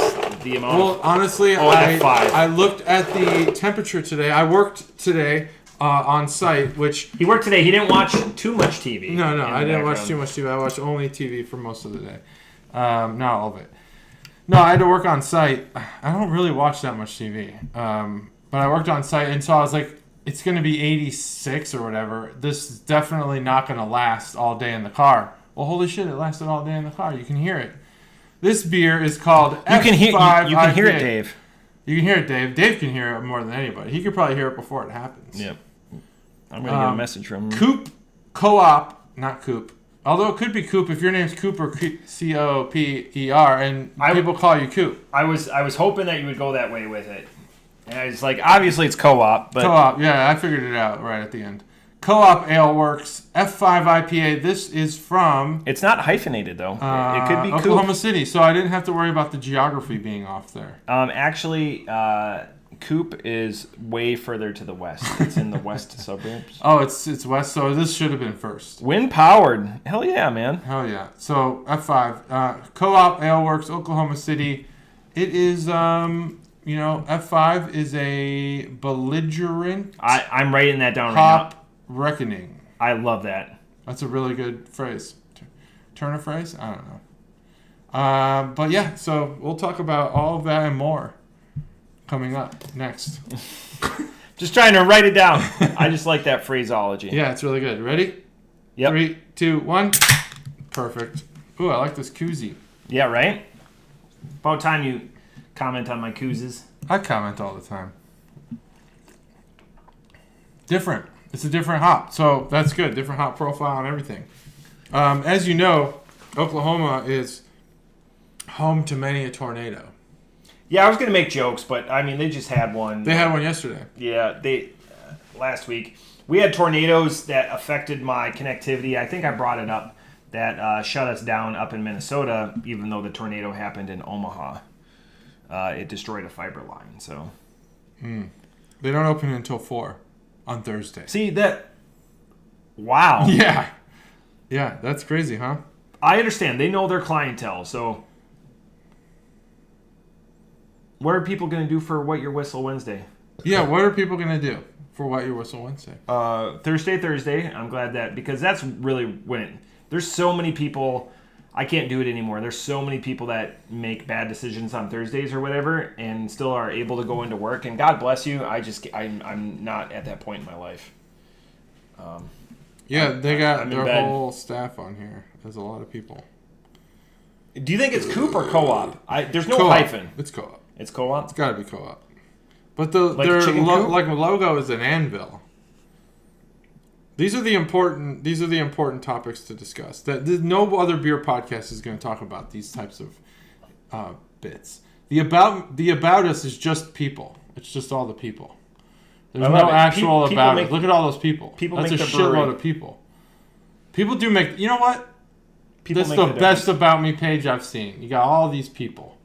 Honestly, I looked at the temperature today. I worked today on site, which... He worked today. He didn't watch too much TV. No, I didn't watch too much TV. I watched only TV for most of the day. Not all of it. No, I had to work on site. I don't really watch that much TV. But I worked on site, and so I was like, it's going to be 86 or whatever. This is definitely not going to last all day in the car. Well, holy shit, it lasted all day in the car. You can hear it. This beer is called F5 You can hear it, Dave. You can hear it, Dave. Dave can hear it more than anybody. He could probably hear it before it happens. Yep. I'm going to get a message from him. Coop Co-op, not Coop. Although it could be Coop if your name's Cooper, Cooper, and people call you Coop. I was hoping that you would go that way with it. And I was like, obviously it's co-op. But Co-op, yeah, I figured it out right at the end. Co-op Ale Works, F5 IPA. This is from... It's not hyphenated, though. It could be Oklahoma Coop. City, so I didn't have to worry about the geography being off there. Actually, Coop is way further to the west. It's in the west suburbs. Oh, it's west, so this should have been first. Wind-powered. Hell yeah, man. Hell yeah. So, F5. Co-op Ale Works, Oklahoma City. It is... F5 is a belligerent... I'm writing that down right now. Reckoning. I love that. That's a really good phrase. Turn a phrase? I don't know. But yeah, so we'll talk about all of that and more coming up next. Just trying to write it down. I just like that phraseology. Yeah, it's really good. Ready? Yep. 3, 2, 1. Perfect. Ooh, I like this koozie. Yeah, right? About time you comment on my koozes. I comment all the time. Different. It's a different hop, so that's good. Different hop profile and everything. As you know, Oklahoma is home to many a tornado. Yeah, I was going to make jokes, but, I mean, they just had one. They had one yesterday. Yeah, last week. We had tornadoes that affected my connectivity. I think I brought it up, that shut us down up in Minnesota, even though the tornado happened in Omaha. It destroyed a fiber line, so... They don't open until 4 on Thursday. See, that... Wow. Yeah. Yeah, that's crazy, huh? I understand. They know their clientele, so... What are people going to do for Wet Your Whistle Wednesday? Yeah, what are people going to do for Wet Your Whistle Wednesday? Thursday. I'm glad that... Because that's really when... There's so many people... I can't do it anymore. There's so many people that make bad decisions on Thursdays or whatever and still are able to go into work. And God bless you. I'm not at that point in my life. They got their whole staff on here. There's a lot of people. Do you think it's Coop or co-op? There's no Co-op. hyphen. It's co-op. It's co-op? It's got to be co-op. But Like chicken coop? like logo is an anvil. These are the important topics to discuss. That no other beer podcast is going to talk about these types of bits. The about us is just people. It's just all the people. There's no actual about us. Look at all those people. That's a shitload of people. People do make. You know what? That's the best about me page I've seen. You got all these people.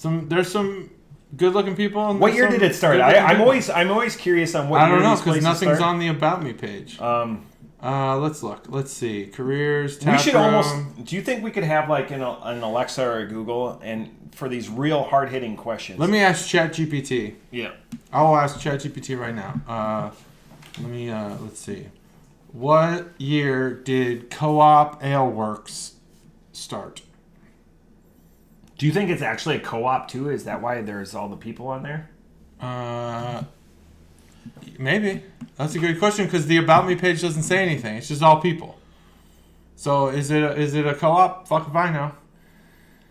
There's some good-looking people. And what year did it start? I'm always curious on what year. I don't know because nothing's on the about me page. Let's look. Let's see. Careers. We should almost. Do you think we could have like an Alexa or a Google and for these real hard-hitting questions? Let me ask ChatGPT. Yeah. I'll ask ChatGPT right now. Let's see. What year did Co-op Ale Works start? Do you think it's actually a co-op too? Is that why there's all the people on there? Maybe. That's a good question because the About Me page doesn't say anything. It's just all people. So is it a co-op? Fuck if I know.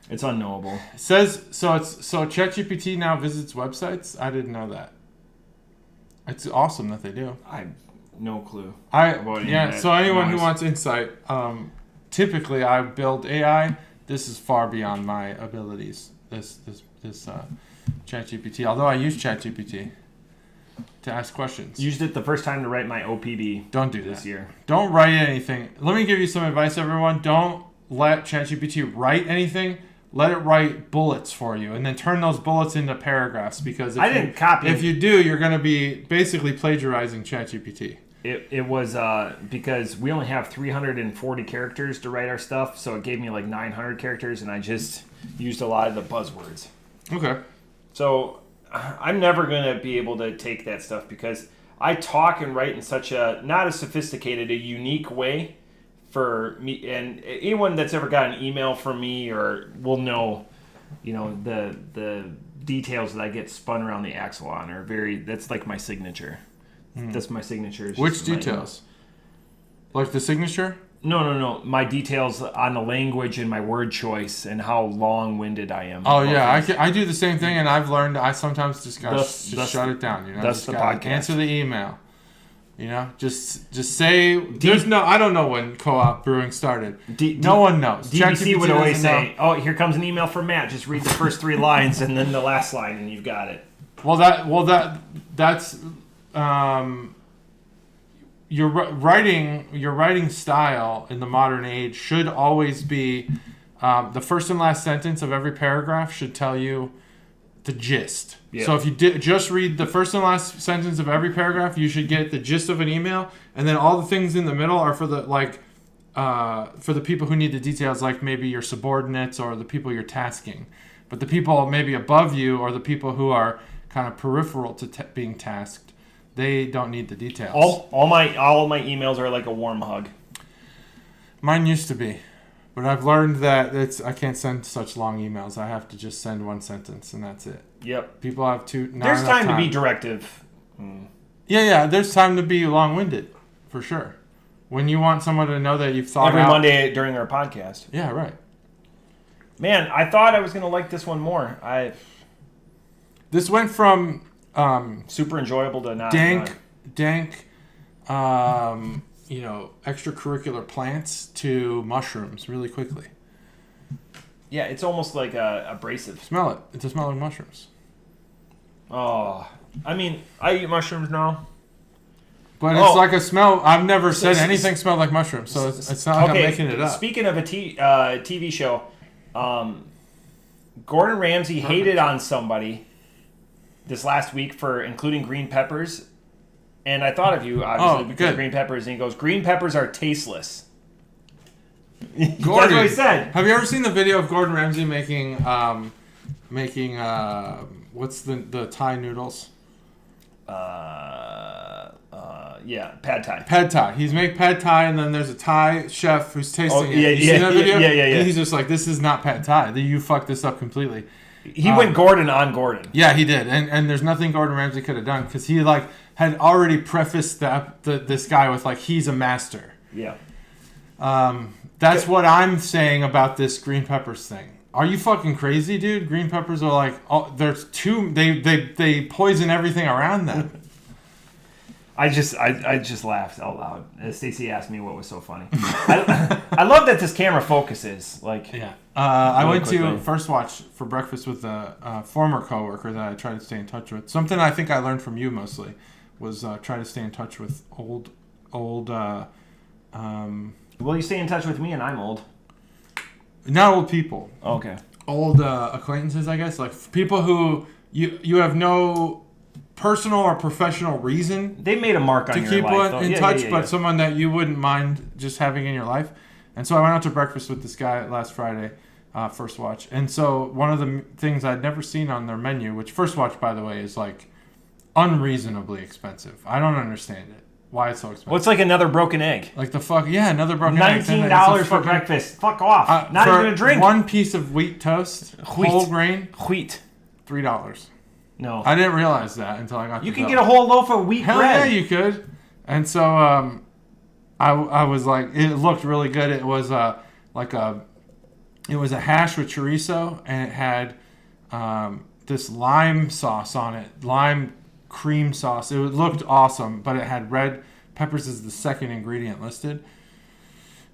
It's unknowable. It says so. ChatGPT now visits websites. I didn't know that. It's awesome that they do. I have no clue. So anyone who wants insight, typically I build AI. This is far beyond my abilities. This ChatGPT. Although I use ChatGPT to ask questions. Used it the first time to write my OPB. Don't do this year. Don't write anything. Let me give you some advice, everyone. Don't let ChatGPT write anything. Let it write bullets for you, and then turn those bullets into paragraphs. Because if you do, you're going to be basically plagiarizing ChatGPT. It was because we only have 340 characters to write our stuff, so it gave me like 900 characters, and I just used a lot of the buzzwords. Okay. So I'm never going to be able to take that stuff because I talk and write in such a not as sophisticated, a unique way for me. And anyone that's ever got an email from me or will know, the details that I get spun around the axle on are that's like my signature. That's my signature. Which details? Like the signature? No. My details on the language and my word choice and how long-winded I am. Oh, yeah. I do the same thing, and I've learned I sometimes just got to shut it down. That's the podcast. Answer the email. Just say... I don't know when Co-op Brewing started. No one knows. DBC would always say, "Oh, here comes an email from Matt. Just read the first 3 lines and then the last line, and you've got it." That's... Your writing style in the modern age should always be the first and last sentence of every paragraph should tell you the gist. Yeah. So if you just read the first and last sentence of every paragraph, you should get the gist of an email, and then all the things in the middle are for the people who need the details, like maybe your subordinates or the people you're tasking. But the people maybe above you or the people who are kind of peripheral to being tasked, they don't need the details. All my emails are like a warm hug. Mine used to be, but I've learned that I can't send such long emails. I have to just send one sentence and that's it. Yep. People have There's time to be directive. Yeah. There's time to be long-winded, for sure. When you want someone to know that you've thought every Monday during our podcast. Yeah, right. Man, I thought I was gonna like this one more. This went from super enjoyable to not dank, extracurricular plants to mushrooms really quickly. Yeah, it's almost like abrasive. Smell it. It's a smell of mushrooms. Oh, I mean, I eat mushrooms now. But it's like a smell. I've never said anything smelled like mushrooms, so it's not like I'm making it up. Speaking of a TV show, Gordon Ramsay hated on somebody this last week for including green peppers, and I thought of you obviously because of green peppers, and he goes, "Green peppers are tasteless." Gordon, that's what he said. Have you ever seen the video of Gordon Ramsay making what's the Thai noodles? Yeah, pad Thai. Pad Thai. He's make pad Thai, and then there's a Thai chef who's tasting it. You seen that video? Yeah. And he's just like, "This is not pad Thai. You fucked this up completely." He went Gordon on Gordon. Yeah, he did, and there's nothing Gordon Ramsay could have done because he had already prefaced this guy with he's a master. Yeah. That's what I'm saying about this green peppers thing. Are you fucking crazy, dude? Green peppers are like, oh, there's two. They poison everything around them. I just laughed out loud as Stacey asked me what was so funny. I love that this camera focuses. Like, yeah. I went to First Watch for breakfast with a former coworker that I try to stay in touch with. Something I think I learned from you mostly was try to stay in touch with old. Well, you stay in touch with me, and I'm old. Not old people. Okay. Old acquaintances, I guess, like people who you have no personal or professional reason. They made a mark on to your keep life, in touch, but someone that you wouldn't mind just having in your life. And so I went out to breakfast with this guy last Friday, First Watch. And so one of the things I'd never seen on their menu, which First Watch, by the way, is like unreasonably expensive. I don't understand it. Why it's so expensive. Well, it's like another broken egg. Like the fuck, yeah, another broken egg. $19 for breakfast. Fuck off. Not even a drink. One piece of wheat toast, whole grain. Wheat. $3. No. I didn't realize that until I got You can get a whole loaf of wheat bread. bread. Yeah, you could. And so I was like, it looked really good. It was it was a hash with chorizo, and it had this lime sauce on it, lime cream sauce. It looked awesome, but it had red peppers as the second ingredient listed.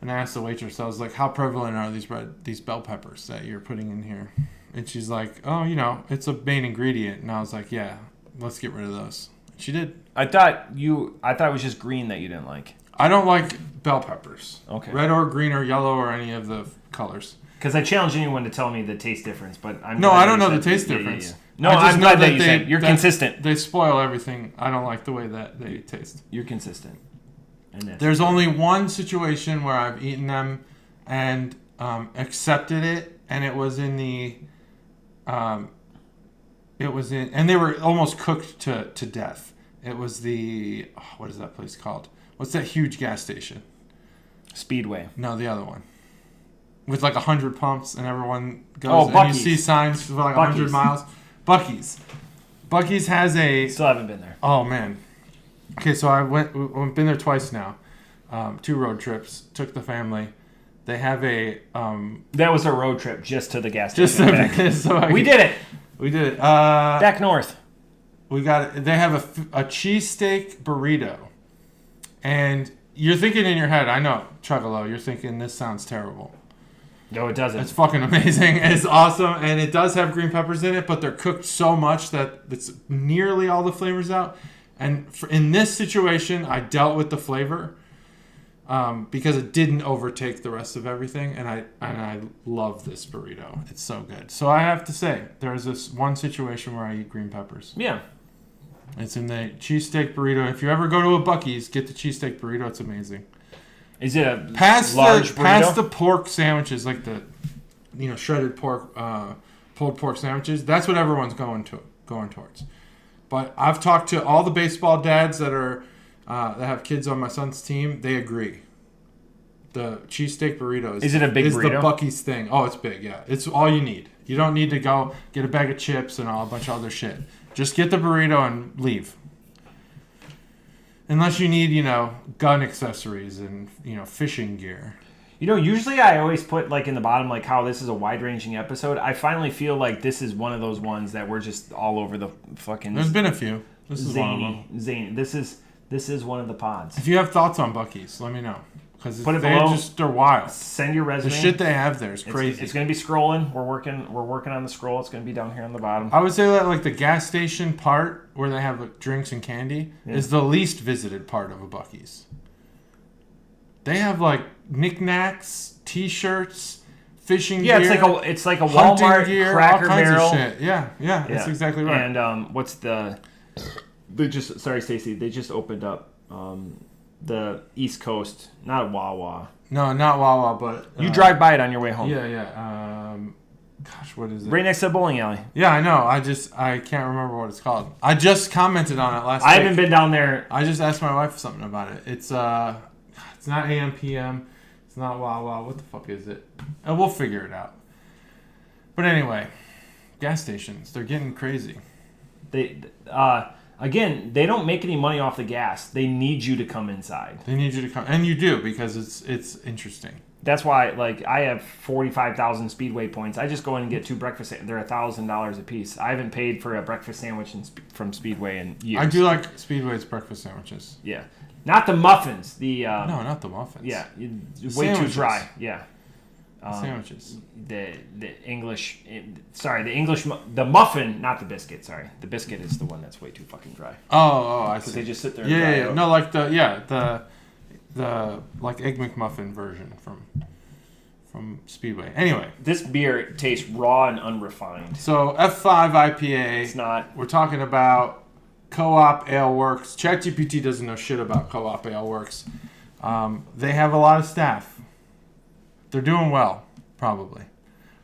And I asked the waitress, I was like, how prevalent are these bell peppers that you're putting in here? And she's like, oh, it's a main ingredient. And I was like, yeah, let's get rid of those. She did. I thought it was just green that you didn't like. I don't like bell peppers. Okay. Red or green or yellow or any of the colors. Because I challenge anyone to tell me the taste difference, but I don't know the taste difference. Yeah. No, I'm glad that you said you're consistent. They spoil everything. I don't like the way that they taste. You're consistent. And there's only one situation where I've eaten them and accepted it, and it was in the, and they were almost cooked to death. It was the, what is that place called? What's that huge gas station? Speedway. No, the other one. With like 100 pumps, and everyone goes, and you see signs for like 100 miles. Buc-ee's. Buc-ee's has a... Still haven't been there. Oh, man. Okay, so I've been there twice now. 2 road trips. Took the family. They have a... that was a road trip just to the gas station. We did it. We did it. Back north. We got it. They have a cheesesteak burrito. And you're thinking in your head, I know, Chuggalo, you're thinking this sounds terrible. No, it doesn't. It's fucking amazing. It's awesome. And it does have green peppers in it, but they're cooked so much that it's nearly all the flavors out. And in this situation, I dealt with the flavor because it didn't overtake the rest of everything. And I love this burrito. It's so good. So I have to say, there's this one situation where I eat green peppers. Yeah. It's in the cheesesteak burrito. If you ever go to a Buc-ee's, get the cheesesteak burrito. It's amazing. Is it a large burrito? Past the pork sandwiches, like the shredded pork, pulled pork sandwiches. That's what everyone's going towards. But I've talked to all the baseball dads that have kids on my son's team. They agree. The cheesesteak burrito is it a big burrito? The Buc-ee's thing. Oh, it's big. Yeah, it's all you need. You don't need to go get a bag of chips and a bunch of other shit. Just get the burrito and leave. Unless you need, gun accessories and, fishing gear. Usually I always put, like, in the bottom, like, how this is a wide-ranging episode. I finally feel like this is one of those ones that we're just all over the fucking... There's been a few. This is zany, one of them. Zany. This is one of the pods. If you have thoughts on Buc-ee's, let me know. Because they're wild. Send your resume. The shit they have there is crazy. It's going to be scrolling. We're working on the scroll. It's going to be down here on the bottom. I would say that like the gas station part where they have like, drinks and candy is the least visited part of a Buc-ee's. They have like knickknacks, T-shirts, fishing gear. Yeah, it's like a Walmart gear, Cracker all kinds Barrel. Of shit. Yeah, that's exactly right. And what's the? Sorry, Stacey. They just opened up. The East Coast, not Wawa. No, not Wawa, but... you drive by it on your way home. Yeah. Gosh, what is it? Right next to the bowling alley. Yeah, I know. I can't remember what it's called. I just commented on it last week. I haven't been down there. I just asked my wife something about it. It's not AM, PM. It's not Wawa. What the fuck is it? We'll figure it out. But anyway, gas stations, they're getting crazy. Again, they don't make any money off the gas. They need you to come inside. They need you to come, and you do, because it's interesting. That's why, like, I have 45,000 Speedway points. I just go in and get 2 breakfast. They're $1,000 a piece. I haven't paid for a breakfast sandwich from Speedway in years. I do like Speedway's breakfast sandwiches. Yeah, not the muffins. No, not the muffins. Yeah, way sandwiches. too dry. Yeah, Sandwiches. The muffin, not the biscuit. Sorry, the biscuit is the one that's way too fucking dry. Oh, I see. Because they just sit there. Yeah, and dry yeah. out. No, like the like Egg McMuffin version from Speedway. Anyway, This beer tastes raw and unrefined. so F5 IPA. It's not. We're talking about Co-op Ale Works. ChatGPT doesn't know shit about Co-op Ale Works. They have a lot of staff. They're doing well, probably.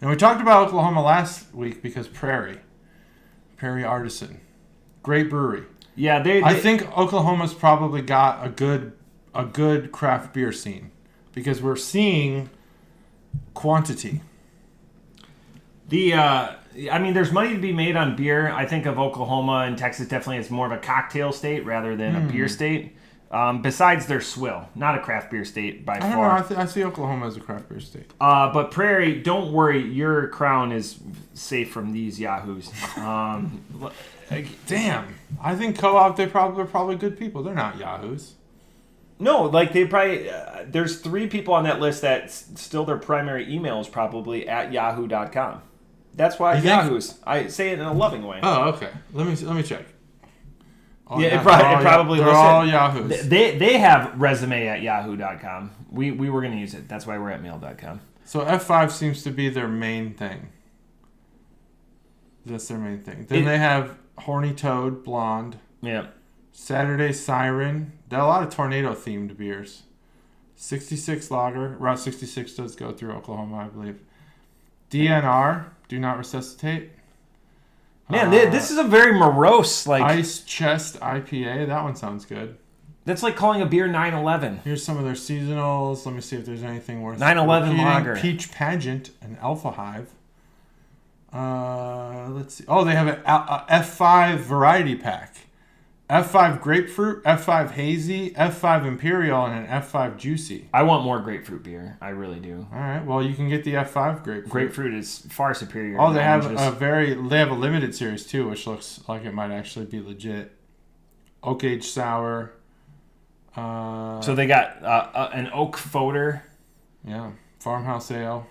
And we talked about Oklahoma last week because Prairie Artisan, great brewery. Yeah, I think Oklahoma's probably got a good craft beer scene because we're seeing quantity. There's money to be made on beer. I think of Oklahoma and Texas definitely as more of a cocktail state rather than a beer state. Besides their swill, not a craft beer state by far. I don't know. I see Oklahoma as a craft beer state. But Prairie, don't worry, your crown is safe from these yahoos. Damn, I think Co-op they're probably good people. They're not yahoos. No, like they probably there's 3 people on that list that still their primary email is probably at yahoo.com. That's why yahoos. I say it in a loving way. Oh, okay. Let me check. Oh, yeah, it probably they're all yahoos. They have resume at yahoo.com. We were going to use it. That's why we're at mail.com. So F5 seems to be their main thing. That's their main thing. Then they have Horny Toad Blonde. Yeah. Saturday Siren. There are a lot of tornado themed beers. 66 Lager. Route 66 does go through Oklahoma, I believe. DNR. Do Not Resuscitate. Man, this is a very morose, like... Ice Chest IPA. That one sounds good. That's like calling a beer 911. Here's some of their seasonals. Let me see if there's anything worth 911 repeating. Lager. Peach Pageant and Alpha Hive. Let's see. Oh, they have a F5 variety pack. F5 Grapefruit, F5 Hazy, F5 Imperial, and an F5 Juicy. I want more grapefruit beer. I really do. All right. Well, you can get the F5 Grapefruit. Grapefruit is far superior. Oh, they have a limited series too, which looks like it might actually be legit. Oak Age Sour. So they got an oak foeder. Yeah. Farmhouse Ale.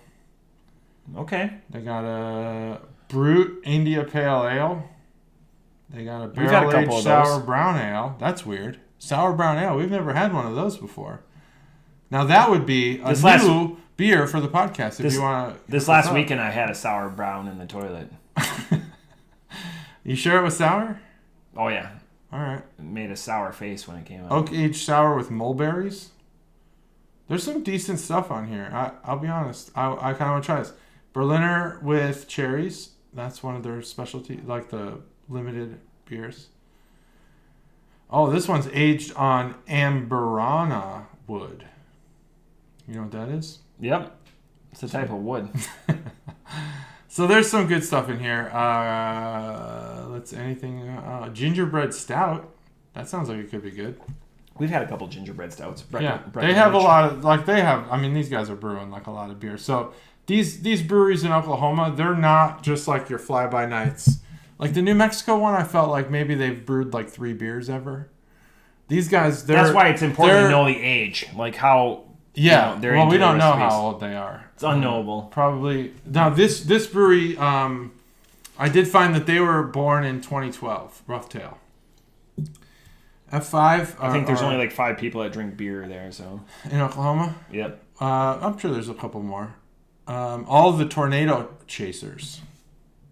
Okay. They got a Brute India Pale Ale. They got a barrel-aged sour brown ale. That's weird. Sour brown ale. We've never had one of those before. Now that would be a new beer for the podcast if you want to. This last weekend I had a sour brown in the toilet. You sure it was sour? Oh yeah. All right. It made a sour face when it came out. Oak-aged sour with mulberries. There's some decent stuff on here. I'll be honest. I kind of want to try this. Berliner with cherries. That's one of their specialty, like the limited beers. Oh, this one's aged on Amberana wood. You know what that is? Yep. It's a type of wood. So there's some good stuff in here. Gingerbread stout. That sounds like it could be good. We've had a couple gingerbread stouts. They have a lot of these guys are brewing like a lot of beer. So these breweries in Oklahoma, they're not just like your fly-by-nights. Like the New Mexico one, I felt like maybe they've brewed like 3 beers ever. These guys, that's why it's important to know the age, like how. Yeah, well, we don't know recipes. how old they are. It's unknowable. Probably now this brewery, I did find that they were born in 2012. Rough Tail. F5. I think there's only like 5 people that drink beer there. So in Oklahoma. Yep. I'm sure there's a couple more. All of the Tornado Chasers.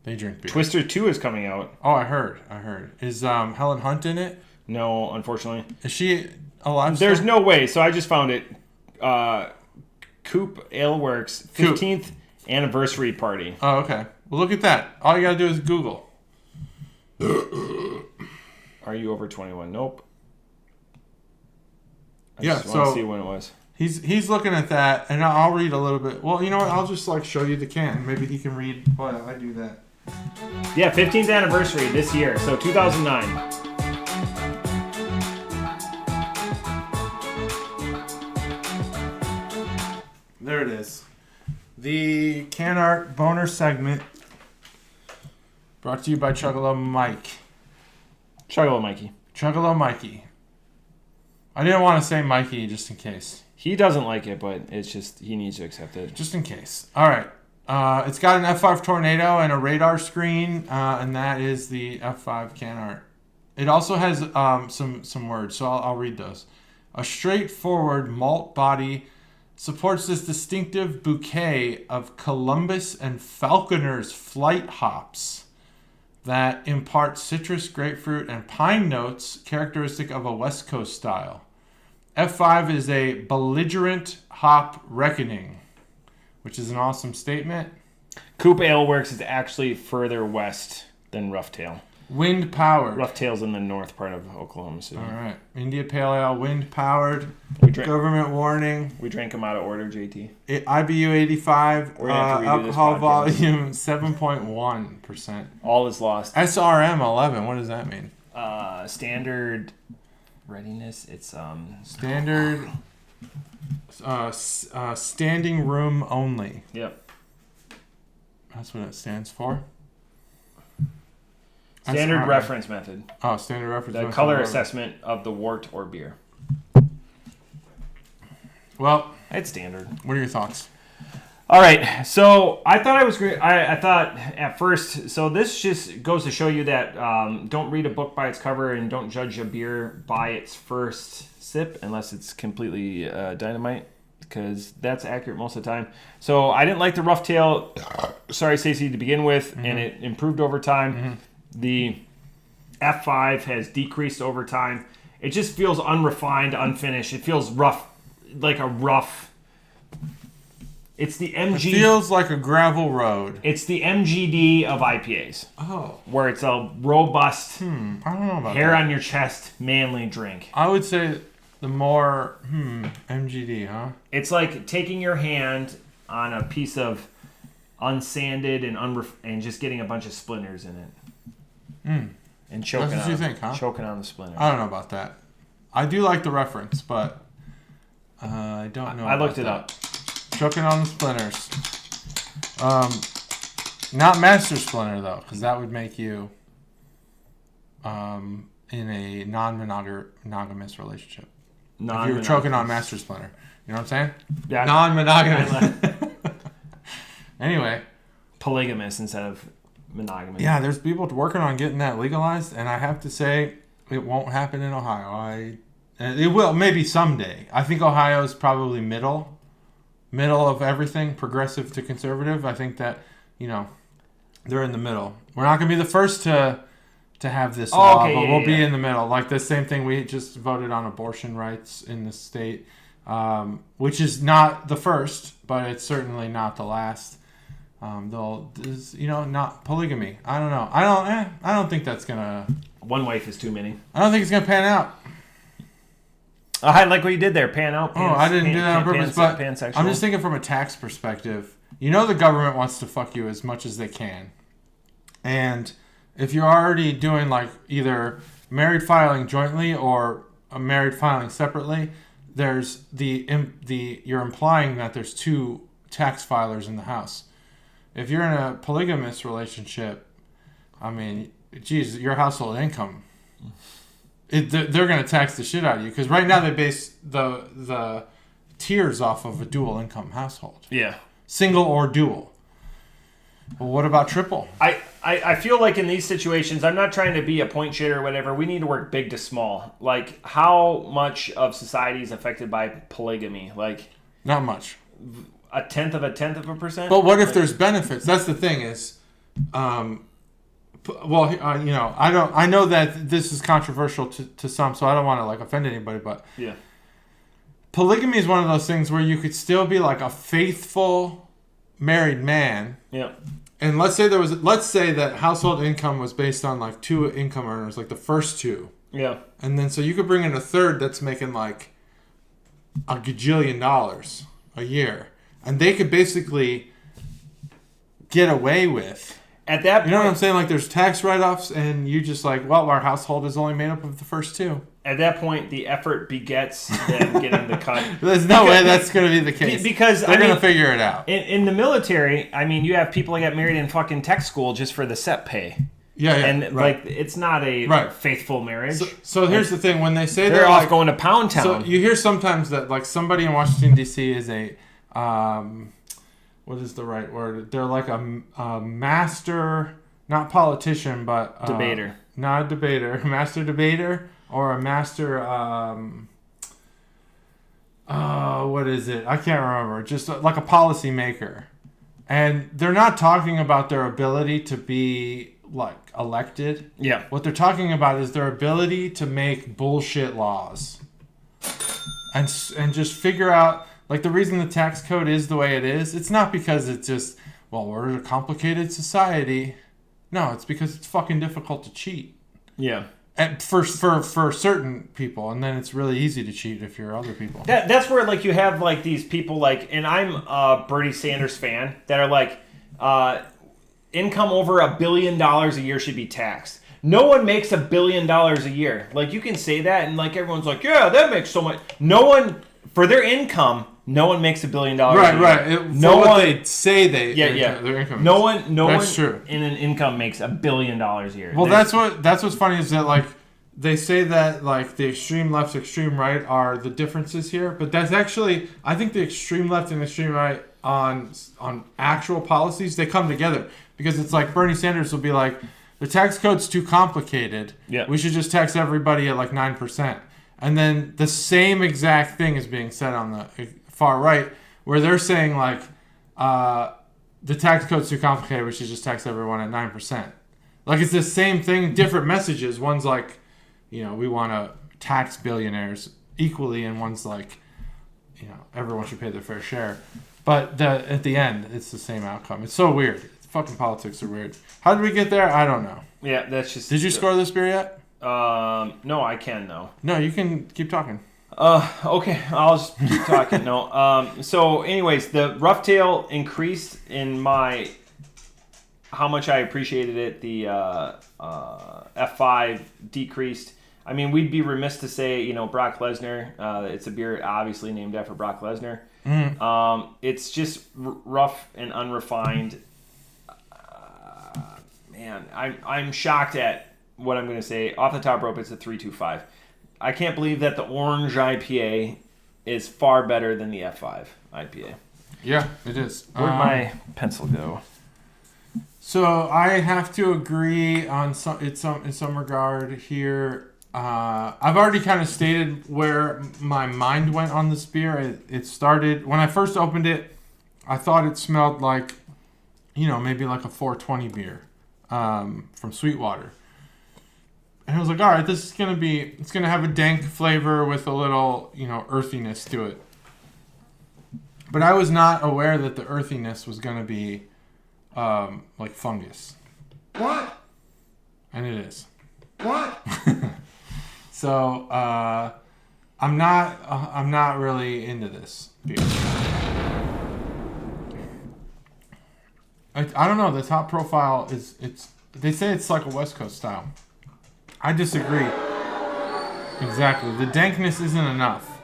They drink beer. Twister 2 is coming out. Oh, I heard. Is Helen Hunt in it? No, unfortunately. Is she alive? There's no way. So I just found it. Coop Ale Works 15th anniversary party. Oh, okay. Well, look at that. All you gotta do is Google. Are you over 21? Nope. I just want to see when it was. He's looking at that, and I'll read a little bit. Well, you know what? I'll just show you the can. Maybe he can read while I do that. Yeah, 15th anniversary this year, so 2009. There it is. The Can Art Boner segment brought to you by Chuggalo Mike. Chuggalo Mikey. Chuggalo Mikey. I didn't want to say Mikey just in case. He doesn't like it, but it's just he needs to accept it. Just in case. All right. It's got an F5 tornado and a radar screen, and that is the F5 Can Art. It also has some words, so I'll read those. A straightforward malt body supports this distinctive bouquet of Columbus and Falconer's flight hops that impart citrus, grapefruit, and pine notes characteristic of a West Coast style. F5 is a belligerent hop reckoning, which is an awesome statement. Coop Ale Works is actually further west than Roughtail. Wind powered. Roughtail's in the north part of Oklahoma City. All right. India Pale Ale, wind powered. Government warning. We drank them out of order, JT. IBU 85. Alcohol volume 7.1%. All is lost. SRM 11. What does that mean? Standard readiness. It's standard. Standing room only. Yep. That's what it stands for. Standard reference method. Oh, standard reference method. The color assessment of the wort or beer. Well, it's standard. What are your thoughts? All right, so I thought I was great. I thought at first, so this just goes to show you that don't read a book by its cover and don't judge a beer by its first sip unless it's completely dynamite, because that's accurate most of the time. So I didn't like the Roughtail, sorry Stacey, to begin with, and it improved over time. Mm-hmm. The F5 has decreased over time. It just feels unrefined, unfinished. It feels rough, like a rough. It's the MG. It feels like a gravel road. It's the MGD of IPAs. Oh. Where it's a robust, I don't know about hair that. on your chest, manly drink. I would say the more, MGD, huh? It's like taking your hand on a piece of unsanded and just getting a bunch of splinters in it. And choking That's what you think, huh? Choking on the splinters. I don't know about that. I do like the reference, but I don't know. I looked it up. Choking on the splinters. Not master splinter though, because that would make you in a non-monogamous relationship. If you were choking on master splinter, you know what I'm saying? Yeah. Non-monogamous. Anyway, polygamous instead of monogamous. Yeah, there's people working on getting that legalized, and I have to say it won't happen in Ohio. It will maybe someday. I think Ohio's probably middle of everything, progressive to conservative. I think that, they're in the middle. We're not going to be the first to have this law, but we'll be in the middle. Like the same thing, we just voted on abortion rights in the state, which is not the first, but it's certainly not the last. Not polygamy. I don't know. I don't think that's gonna. One wife is too many. I don't think it's gonna pan out. I like what you did there. Pan out. I didn't do that on purpose, but I'm just thinking from a tax perspective. The government wants to fuck you as much as they can, and if you're already doing like either married filing jointly or a married filing separately, there's you're implying that there's two tax filers in the house. If you're in a polygamous relationship, your household income, they're going to tax the shit out of you. Because right now they base the tiers off of a dual income household. Yeah. Single or dual. Well, what about triple? I feel like in these situations, I'm not trying to be a point shitter or whatever. We need to work big to small. Like, how much of society is affected by polygamy? Like, not much. A tenth of a percent. But what if there's benefits? That's the thing is, I know that this is controversial to some, so I don't want to like offend anybody, but yeah, polygamy is one of those things where you could still be like a faithful married man. Yeah. And let's say that household income was based on like two income earners, like the first two. Yeah. And then so you could bring in a third that's making like a gajillion dollars a year. And they could basically get away with At that point, you know what I'm saying? Like, there's tax write-offs, and you just like, well, our household is only made up of the first two. At that point, the effort begets them getting the cut. There's no way that's going to be the case. Because they're going to figure it out. In the military, I mean, you have people that get married in fucking tech school just for the set pay. Yeah, And like, it's not a faithful marriage. So here's the thing: when they say they're off going to Pound Town, so you hear sometimes that like somebody in Washington D.C. is a what is the right word? They're like a master, not politician, but debater. Not a debater, master debater, or a master. What is it? I can't remember. Just like a policy maker, and they're not talking about their ability to be like elected. Yeah. What they're talking about is their ability to make bullshit laws, and just figure out. Like, the reason the tax code is the way it is, it's not because it's just, well, we're a complicated society. No, it's because it's fucking difficult to cheat. Yeah. And for certain people, and then it's really easy to cheat if you're other people. That's where, like, you have, like, these people, like, and I'm a Bernie Sanders fan, that are like, income over $1 billion a year should be taxed. No one makes $1 billion a year. Like, you can say that, and, like, everyone's like, yeah, that makes so much. No one, for their income... No one makes $1 billion. Right. No one. They say they. Their income. No one. That's true. In an income makes $1 billion a year. Well, that's what's funny is that like they say that like the extreme left, extreme right are the differences here, but that's actually I think the extreme left and extreme right on actual policies they come together because it's like Bernie Sanders will be like the tax code's too complicated. Yeah. We should just tax everybody at like 9%, and then the same exact thing is being said on the far right, where they're saying like the tax code's too complicated, we should just tax everyone at 9%. Like it's the same thing, different messages. One's like, you know, we want to tax billionaires equally, and one's like, you know, everyone should pay their fair share. But at the end, it's the same outcome. It's so weird. Fucking politics are weird. How did we get there? I don't know. Yeah, that's just. Did you score this beer yet? No, I can though. No, you can keep talking. Okay, I'll just keep talking. No. So, anyways, the rough tail increased in my how much I appreciated it. The F5 decreased. I mean, we'd be remiss to say, you know, Brock Lesnar. It's a beer obviously named after Brock Lesnar. Mm-hmm. It's just rough and unrefined. Man, I'm shocked at what I'm going to say. Off the top rope, it's a 3.25. I can't believe that the Orange IPA is far better than the F5 IPA. Yeah, it is. Where'd my pencil go? So I have to agree on in some regard here. I've already kind of stated where my mind went on this beer. It started when I first opened it. I thought it smelled like, you know, maybe like a 420 beer from Sweetwater. And I was like, all right, it's going to have a dank flavor with a little, you know, earthiness to it. But I was not aware that the earthiness was going to be like fungus. What? And it is. What? So I'm not really into this beer. I don't know. The top profile they say it's like a West Coast style. I disagree. Exactly. The dankness isn't enough.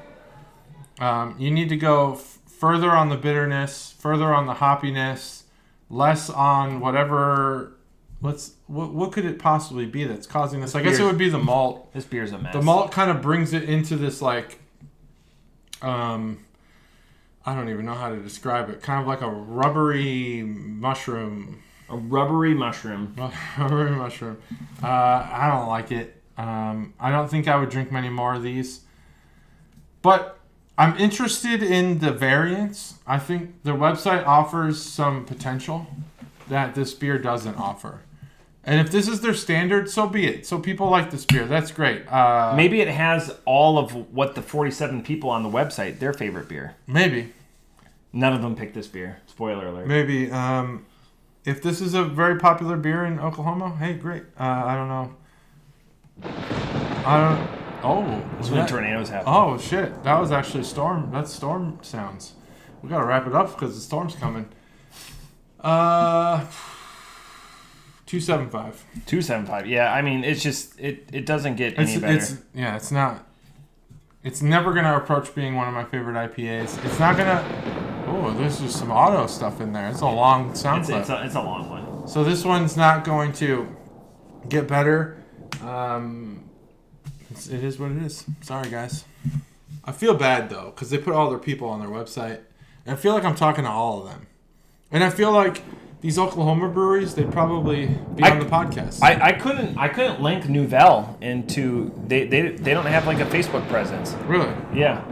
You need to go further on the bitterness, further on the hoppiness, less on whatever. What could it possibly be that's causing this? I guess it would be the malt. This beer's a mess. The malt kind of brings it into this like, I don't even know how to describe it. Kind of like a rubbery mushroom. A rubbery mushroom. Rubbery mushroom. I don't like it. I don't think I would drink many more of these. But I'm interested in the variants. I think their website offers some potential that this beer doesn't offer. And if this is their standard, so be it. So people like this beer. That's great. Maybe it has all of what the 47 people on the website, their favorite beer. Maybe. None of them picked this beer. Spoiler alert. Maybe. If this is a very popular beer in Oklahoma, hey, great. I don't know. Oh. That's when tornadoes happen. Oh, shit. That was actually storm. That's storm sounds. We got to wrap it up because the storm's coming. 275. 275. Yeah, I mean, it's just it doesn't get any better. It's not. It's never gonna approach being one of my favorite IPAs. It's not gonna. Oh, there's just some auto stuff in there. It's a long sound clip. It's a long one. So this one's not going to get better. It is what it is. Sorry, guys. I feel bad though because they put all their people on their website, and I feel like I'm talking to all of them, and I feel like these Oklahoma breweries, they'd probably be on the podcast. I couldn't link Nouvelle into they don't have like a Facebook presence. Really? Yeah.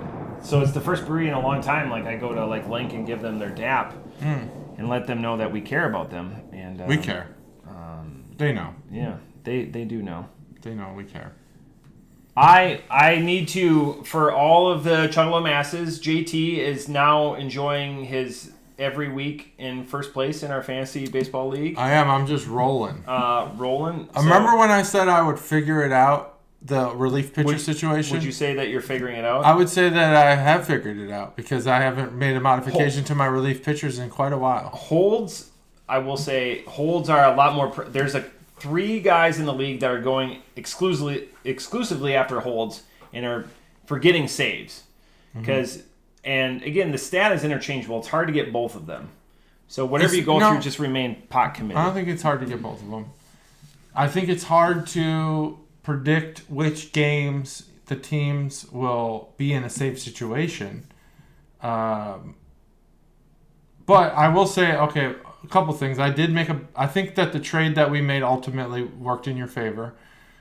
So it's the first brewery in a long time. Like I go to like link and give them their DAP and let them know that we care about them. And we care. They know. Yeah, they do know. They know we care. I need to, for all of the Chuggalo masses, JT is now enjoying his every week in first place in our fantasy baseball league. I am. I'm just rolling. Rolling. Remember when I said I would figure it out, the relief pitcher situation? Would you say that you're figuring it out? I would say that I have figured it out because I haven't made a modification to my relief pitchers in quite a while. Holds, I will say, holds are a lot more. There's 3 guys in the league that are going exclusively after holds and are for getting saves because. And again, the stat is interchangeable. It's hard to get both of them. So whatever you go through, just remain pot committed. I don't think it's hard to get both of them. I think it's hard to predict which games the teams will be in a safe situation. But I will say, okay, a couple things. I think that the trade that we made ultimately worked in your favor.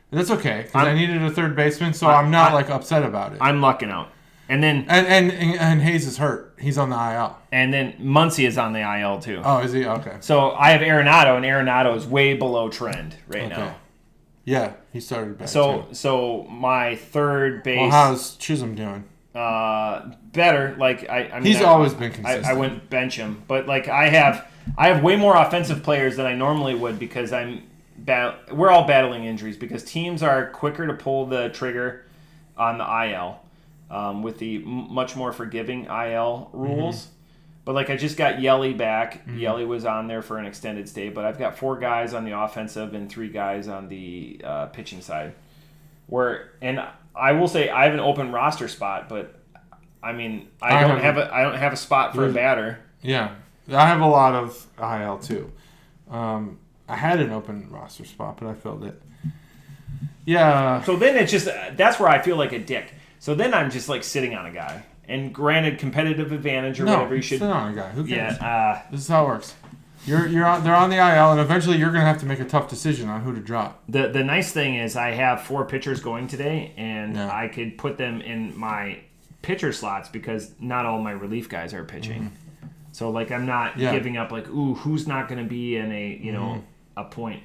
That's okay, because I needed a third baseman, so I'm not upset about it. I'm lucking out. And then and Hayes is hurt. He's on the IL. And then Muncy is on the IL too. Oh, is he? Okay. So I have Arenado, and Arenado is way below trend now. Yeah, he started back too. So my third base. Well, how's Chisholm doing? Better. I mean, he's always been consistent. I wouldn't bench him, but I have way more offensive players than I normally would because we're all battling injuries because teams are quicker to pull the trigger on the IL. With the much more forgiving IL rules. Mm-hmm. But I just got Yelly back. Mm-hmm. Yelly was on there for an extended stay, but I've got 4 guys on the offensive and 3 guys on the pitching side. And I will say I have an open roster spot, but I mean I don't have a spot for a batter. Yeah, I have a lot of IL too. I had an open roster spot, but I filled it. Yeah. So then it's just that's where I feel like a dick. So then I'm just sitting on a guy, and granted competitive advantage or whatever you should. Sit on a guy. Who cares? Yeah. This is how it works. They're on the IL, and eventually you're gonna have to make a tough decision on who to drop. The nice thing is I have 4 pitchers going today, and I could put them in my pitcher slots because not all my relief guys are pitching. Mm-hmm. So I'm not giving up who's not going to be in a a point.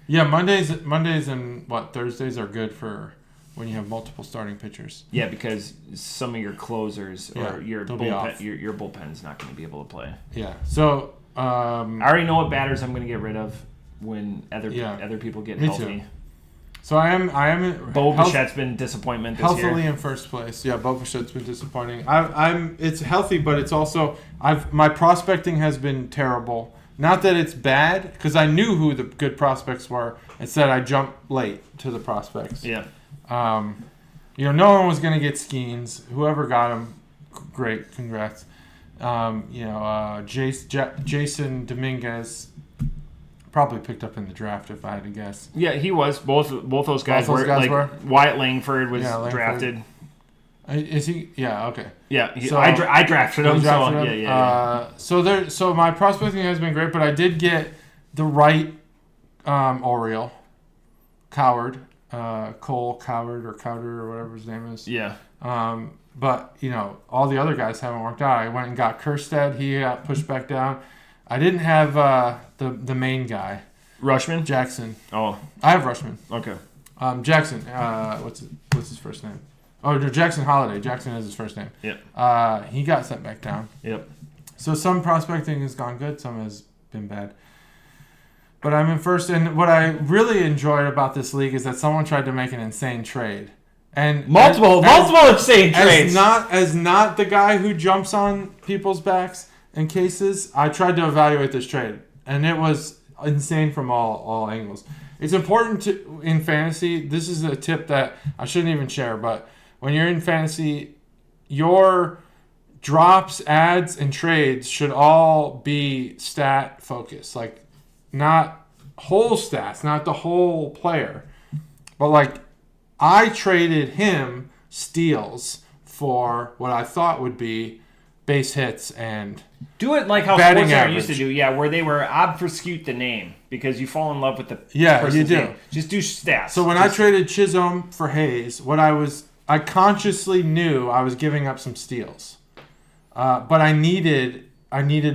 Yeah, Mondays and Thursdays are good for when you have multiple starting pitchers. Yeah, because some of your closers or your bullpen's not going to be able to play. Yeah. So I already know what batters I'm going to get rid of when other people get healthy. Too. So I am. Bo Bichette's been disappointment this year. Healthily in first place. Yeah, Bo Bichette's been disappointing. It's healthy, but it's also my prospecting has been terrible. Not that it's bad, because I knew who the good prospects were. Instead, I jumped late to the prospects. Yeah. No one was going to get Skeens. Whoever got him, great, congrats. Jason Dominguez probably picked up in the draft if I had to guess. Yeah, he was. Both those guys were. Wyatt Langford was drafted. Is he? Yeah. Okay. Yeah. I drafted him. So my prospecting has been great, but I did get the right Oriole, Coward. Cole Coward or whatever his name is. Yeah. But all the other guys haven't worked out. I went and got Kerstead. He got pushed back down. I didn't have the main guy. Rushman? Jackson. Oh. I have Rushman. Okay. Jackson. What's his first name? Oh, no, Jackson Holiday. Jackson is his first name. Yep. He got sent back down. Yep. So some prospecting has gone good. Some has been bad. But I'm in first, and what I really enjoyed about this league is that someone tried to make an insane trade, and multiple insane trades. As not the guy who jumps on people's backs and cases, I tried to evaluate this trade, and it was insane from all angles. It's important to in fantasy. This is a tip that I shouldn't even share, but when you're in fantasy, your drops, adds, and trades should all be stat focused. Like, not whole stats, not the whole player, but like I traded him steals for what I thought would be base hits and do it like how batting SportsCenter average. used to do, where they were obfuscate the name because you fall in love with the you do. name. Just do stats. So when I traded Chisholm for Hayes, I consciously knew I was giving up some steals, but I needed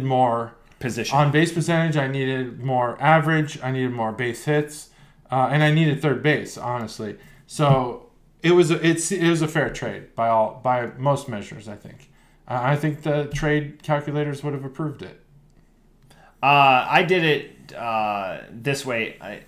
more position on base percentage. I needed more average. I needed more base hits, and I needed third base. Honestly, so it was a fair trade by most measures. I think. I think the trade calculators would have approved it. I did it this way.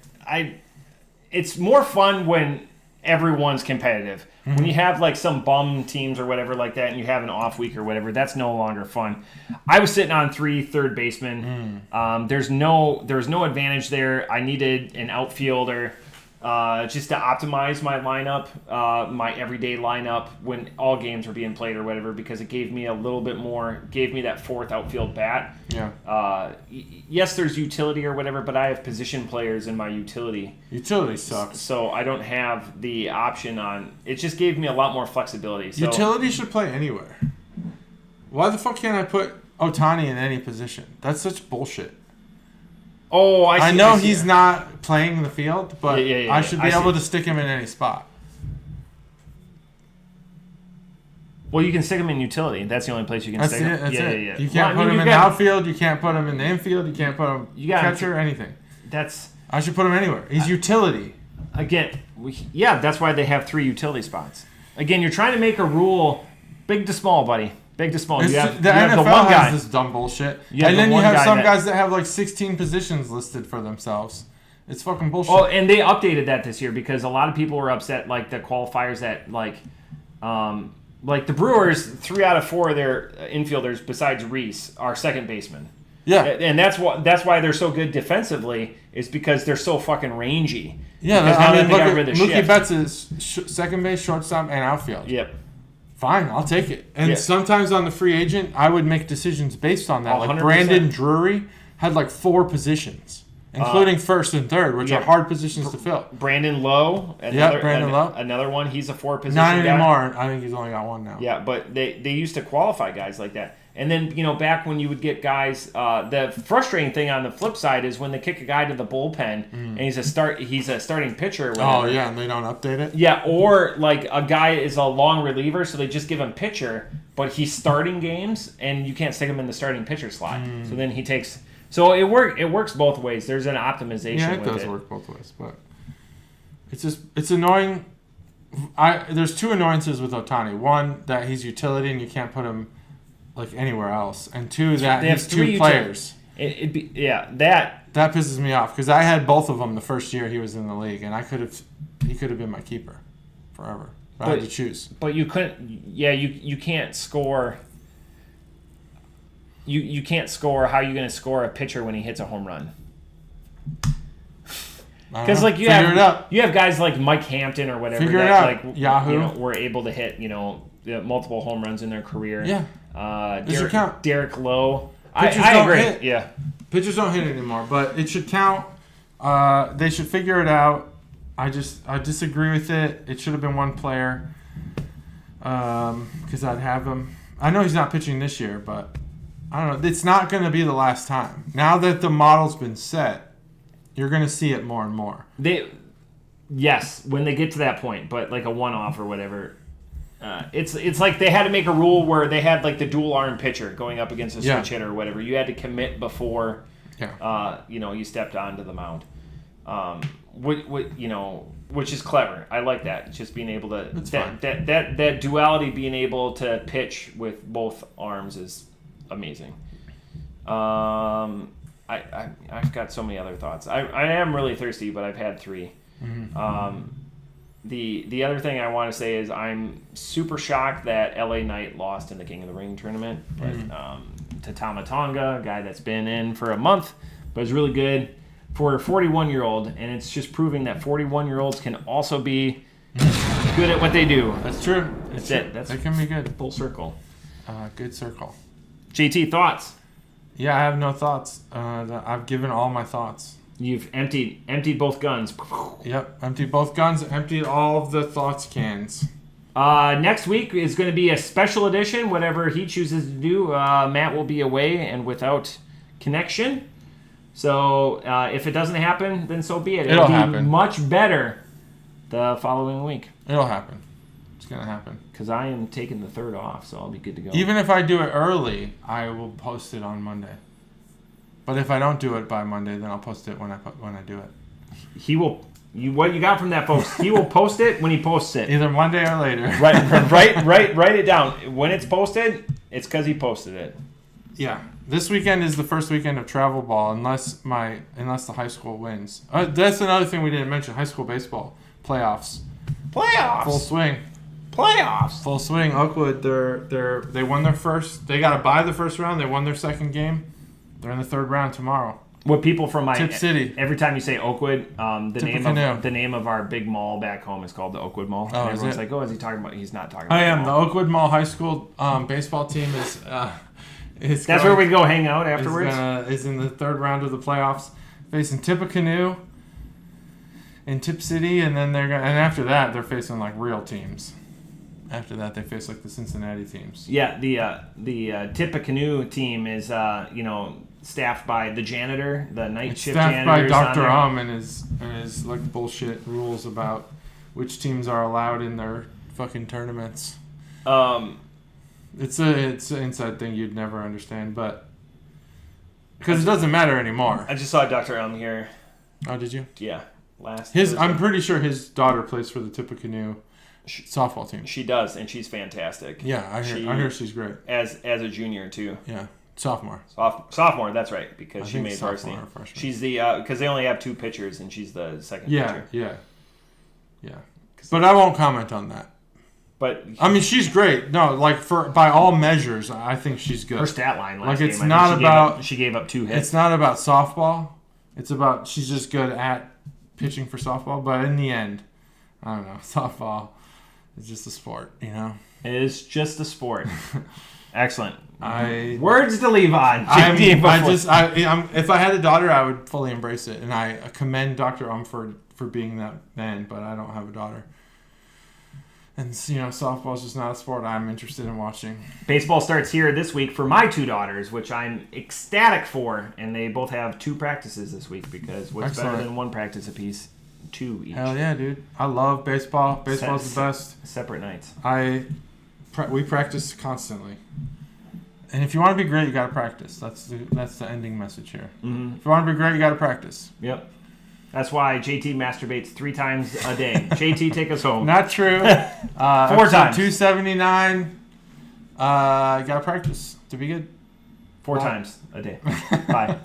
It's more fun when everyone's competitive. Mm-hmm. When you have like some bum teams or whatever like that, and you have an off week or whatever, that's no longer fun. I was sitting on 3 third basemen. There was no advantage there. I needed an outfielder. Just to optimize my lineup, my everyday lineup when all games were being played or whatever, because it gave me a little bit more, gave me that fourth outfield bat. Yeah. Yes, there's utility or whatever, but I have position players in my utility. Utility sucks. So I don't have the option on. It just gave me a lot more flexibility. So, utility should play anywhere. Why the fuck can't I put Ohtani in any position? That's such bullshit. Oh, I know he's not playing the field, but I should be able to stick him in any spot. Well, you can stick him in utility. That's the only place you can stick him. That's it. Yeah. You can't put him in the outfield. You can't put him in the infield. You can't put him catcher, anything. I should put him anywhere. He's utility. Again, that's why they have 3 utility spots. Again, you're trying to make a rule big to small, buddy. Big to small. The NFL has this dumb bullshit. And then you have some guys that have like 16 positions listed for themselves. It's fucking bullshit. Oh, and they updated that this year because a lot of people were upset, like the qualifiers that like the Brewers, 3 out of 4 of their infielders besides Reese are second basemen. Yeah. And that's why they're so good defensively, is because they're so fucking rangy. Yeah, Mookie Betts is second base, shortstop, and outfield. Yep. Fine, I'll take it. And sometimes on the free agent, I would make decisions based on that. 100%. Like Brandon Drury had like 4 positions, including first and third, which are hard positions to fill. Brandon Lowe. Another one. He's a 4 position guy. Not anymore. Guy. I think he's only got 1 now. Yeah, but they used to qualify guys like that. And then, back when you would get guys, the frustrating thing on the flip side is when they kick a guy to the bullpen and he's a starting pitcher or whatever. Oh, yeah, and they don't update it? Yeah, or like a guy is a long reliever, so they just give him pitcher, but he's starting games, and you can't stick him in the starting pitcher slot. So then he takes... So it works both ways. There's an optimization with it. Yeah, it does work both ways, but it's annoying. There's 2 annoyances with Ohtani. One, that he's utility and you can't put him like anywhere else, and 2, that he's 2 players. That pisses me off because I had both of them the first year he was in the league, and he could have been my keeper forever. But I had to choose. But you couldn't. Yeah, you can't score. You can't score. How are you going to score a pitcher when he hits a home run? Because like you have guys like Mike Hampton or whatever like Yahoo were able to hit multiple home runs in their career. Yeah. Derek Lowe. I agree. Hit. Yeah. Pitchers don't hit anymore, but it should count. They should figure it out. I disagree with it. It should have been 1 player. Because I'd have him. I know he's not pitching this year, but I don't know. It's not going to be the last time. Now that the model's been set, you're going to see it more and more. Yes, when they get to that point, but like a one-off or whatever. It's like they had to make a rule where they had like the dual arm pitcher going up against a switch hitter or whatever. You had to commit before, you stepped onto the mound. Which is clever. I like that. Just being able to that duality, being able to pitch with both arms is amazing. I've got so many other thoughts. I am really thirsty, but I've had 3. Mm-hmm. The other thing I want to say is I'm super shocked that LA Knight lost in the King of the Ring tournament. But to Tama Tonga, a guy that's been in for a month, but is really good. for a 41-year-old, and it's just proving that 41-year-olds can also be good at what they do. That's true. That's it. That can be good. Full circle. Good circle. JT, thoughts? Yeah, I have no thoughts. I've given all my thoughts. You've emptied both guns. Yep, emptied both guns, emptied all of the thoughts cans. Next week is going to be a special edition, whatever he chooses to do. Matt will be away and without connection. So if it doesn't happen, then so be it. It'll be happen. Much better the following week. It'll happen. It's going to happen. Because I am taking the 3rd off, so I'll be good to go. Even if I do it early, I will post it on Monday. But if I don't do it by Monday, then I'll post it when I do it. He will. What you got from that, folks? He will post it when he posts it. Either Monday or later. Write it down. When it's posted, it's because he posted it. Yeah. This weekend is the first weekend of travel ball, unless the high school wins. That's another thing we didn't mention. High school baseball playoffs. Full swing. Full swing. Oakwood. They won their first. They got to bye the first round. They won their second game. They're in the 3rd round tomorrow. What people from my Tip City. Every time you say Oakwood, the name of our big mall back home is called the Oakwood Mall. Oh, and everyone's is it? like, "Oh, is he talking about?" He's not talking about. I am. The Oakwood Mall High School baseball team is. That's where we go hang out afterwards. Is in the 3rd round of the playoffs, facing Tippecanoe in Tip City, and then and after that they're facing like real teams. After that, they face like the Cincinnati teams. Yeah, the Tippecanoe team is staffed by the janitor, the night shift janitor. Staffed by Dr. and his like bullshit rules about which teams are allowed in their fucking tournaments. It's an inside thing you'd never understand, but because it doesn't matter anymore. I just saw Dr. Here. Oh, did you? Yeah, I'm pretty sure his daughter plays for the Tippecanoe softball team. She does, and she's fantastic. Yeah, I hear she's great. As a junior too. Yeah, sophomore. Sophomore, that's right, because she made varsity. Freshman. She's the because they only have 2 pitchers, and she's the second pitcher. Yeah. But I won't comment on that. But I mean, she's great. No, like by all measures, I think she's good. Her stat line last it's game, not about she gave up 2 hits. It's not about softball. It's about she's just good at pitching for softball. But in the end, I don't know. Softball is just a sport, you know. It is just a sport. Excellent. Words to leave on. If I had a daughter, I would fully embrace it, and I commend Dr. for being that man. But I don't have a daughter. And, softball is just not a sport I'm interested in watching. Baseball starts here this week for my 2 daughters, which I'm ecstatic for. And they both have 2 practices this week because what's better than 1 practice apiece? 2 each. Hell yeah, dude. I love baseball. Baseball's the best. Separate nights. We practice constantly. And if you want to be great, you got to practice. That's the ending message here. Mm-hmm. If you want to be great, you got to practice. Yep. That's why JT masturbates 3 times a day. JT, take us home. Not true. 4 times. 279. You got to practice to be good. 4 times a day. Bye.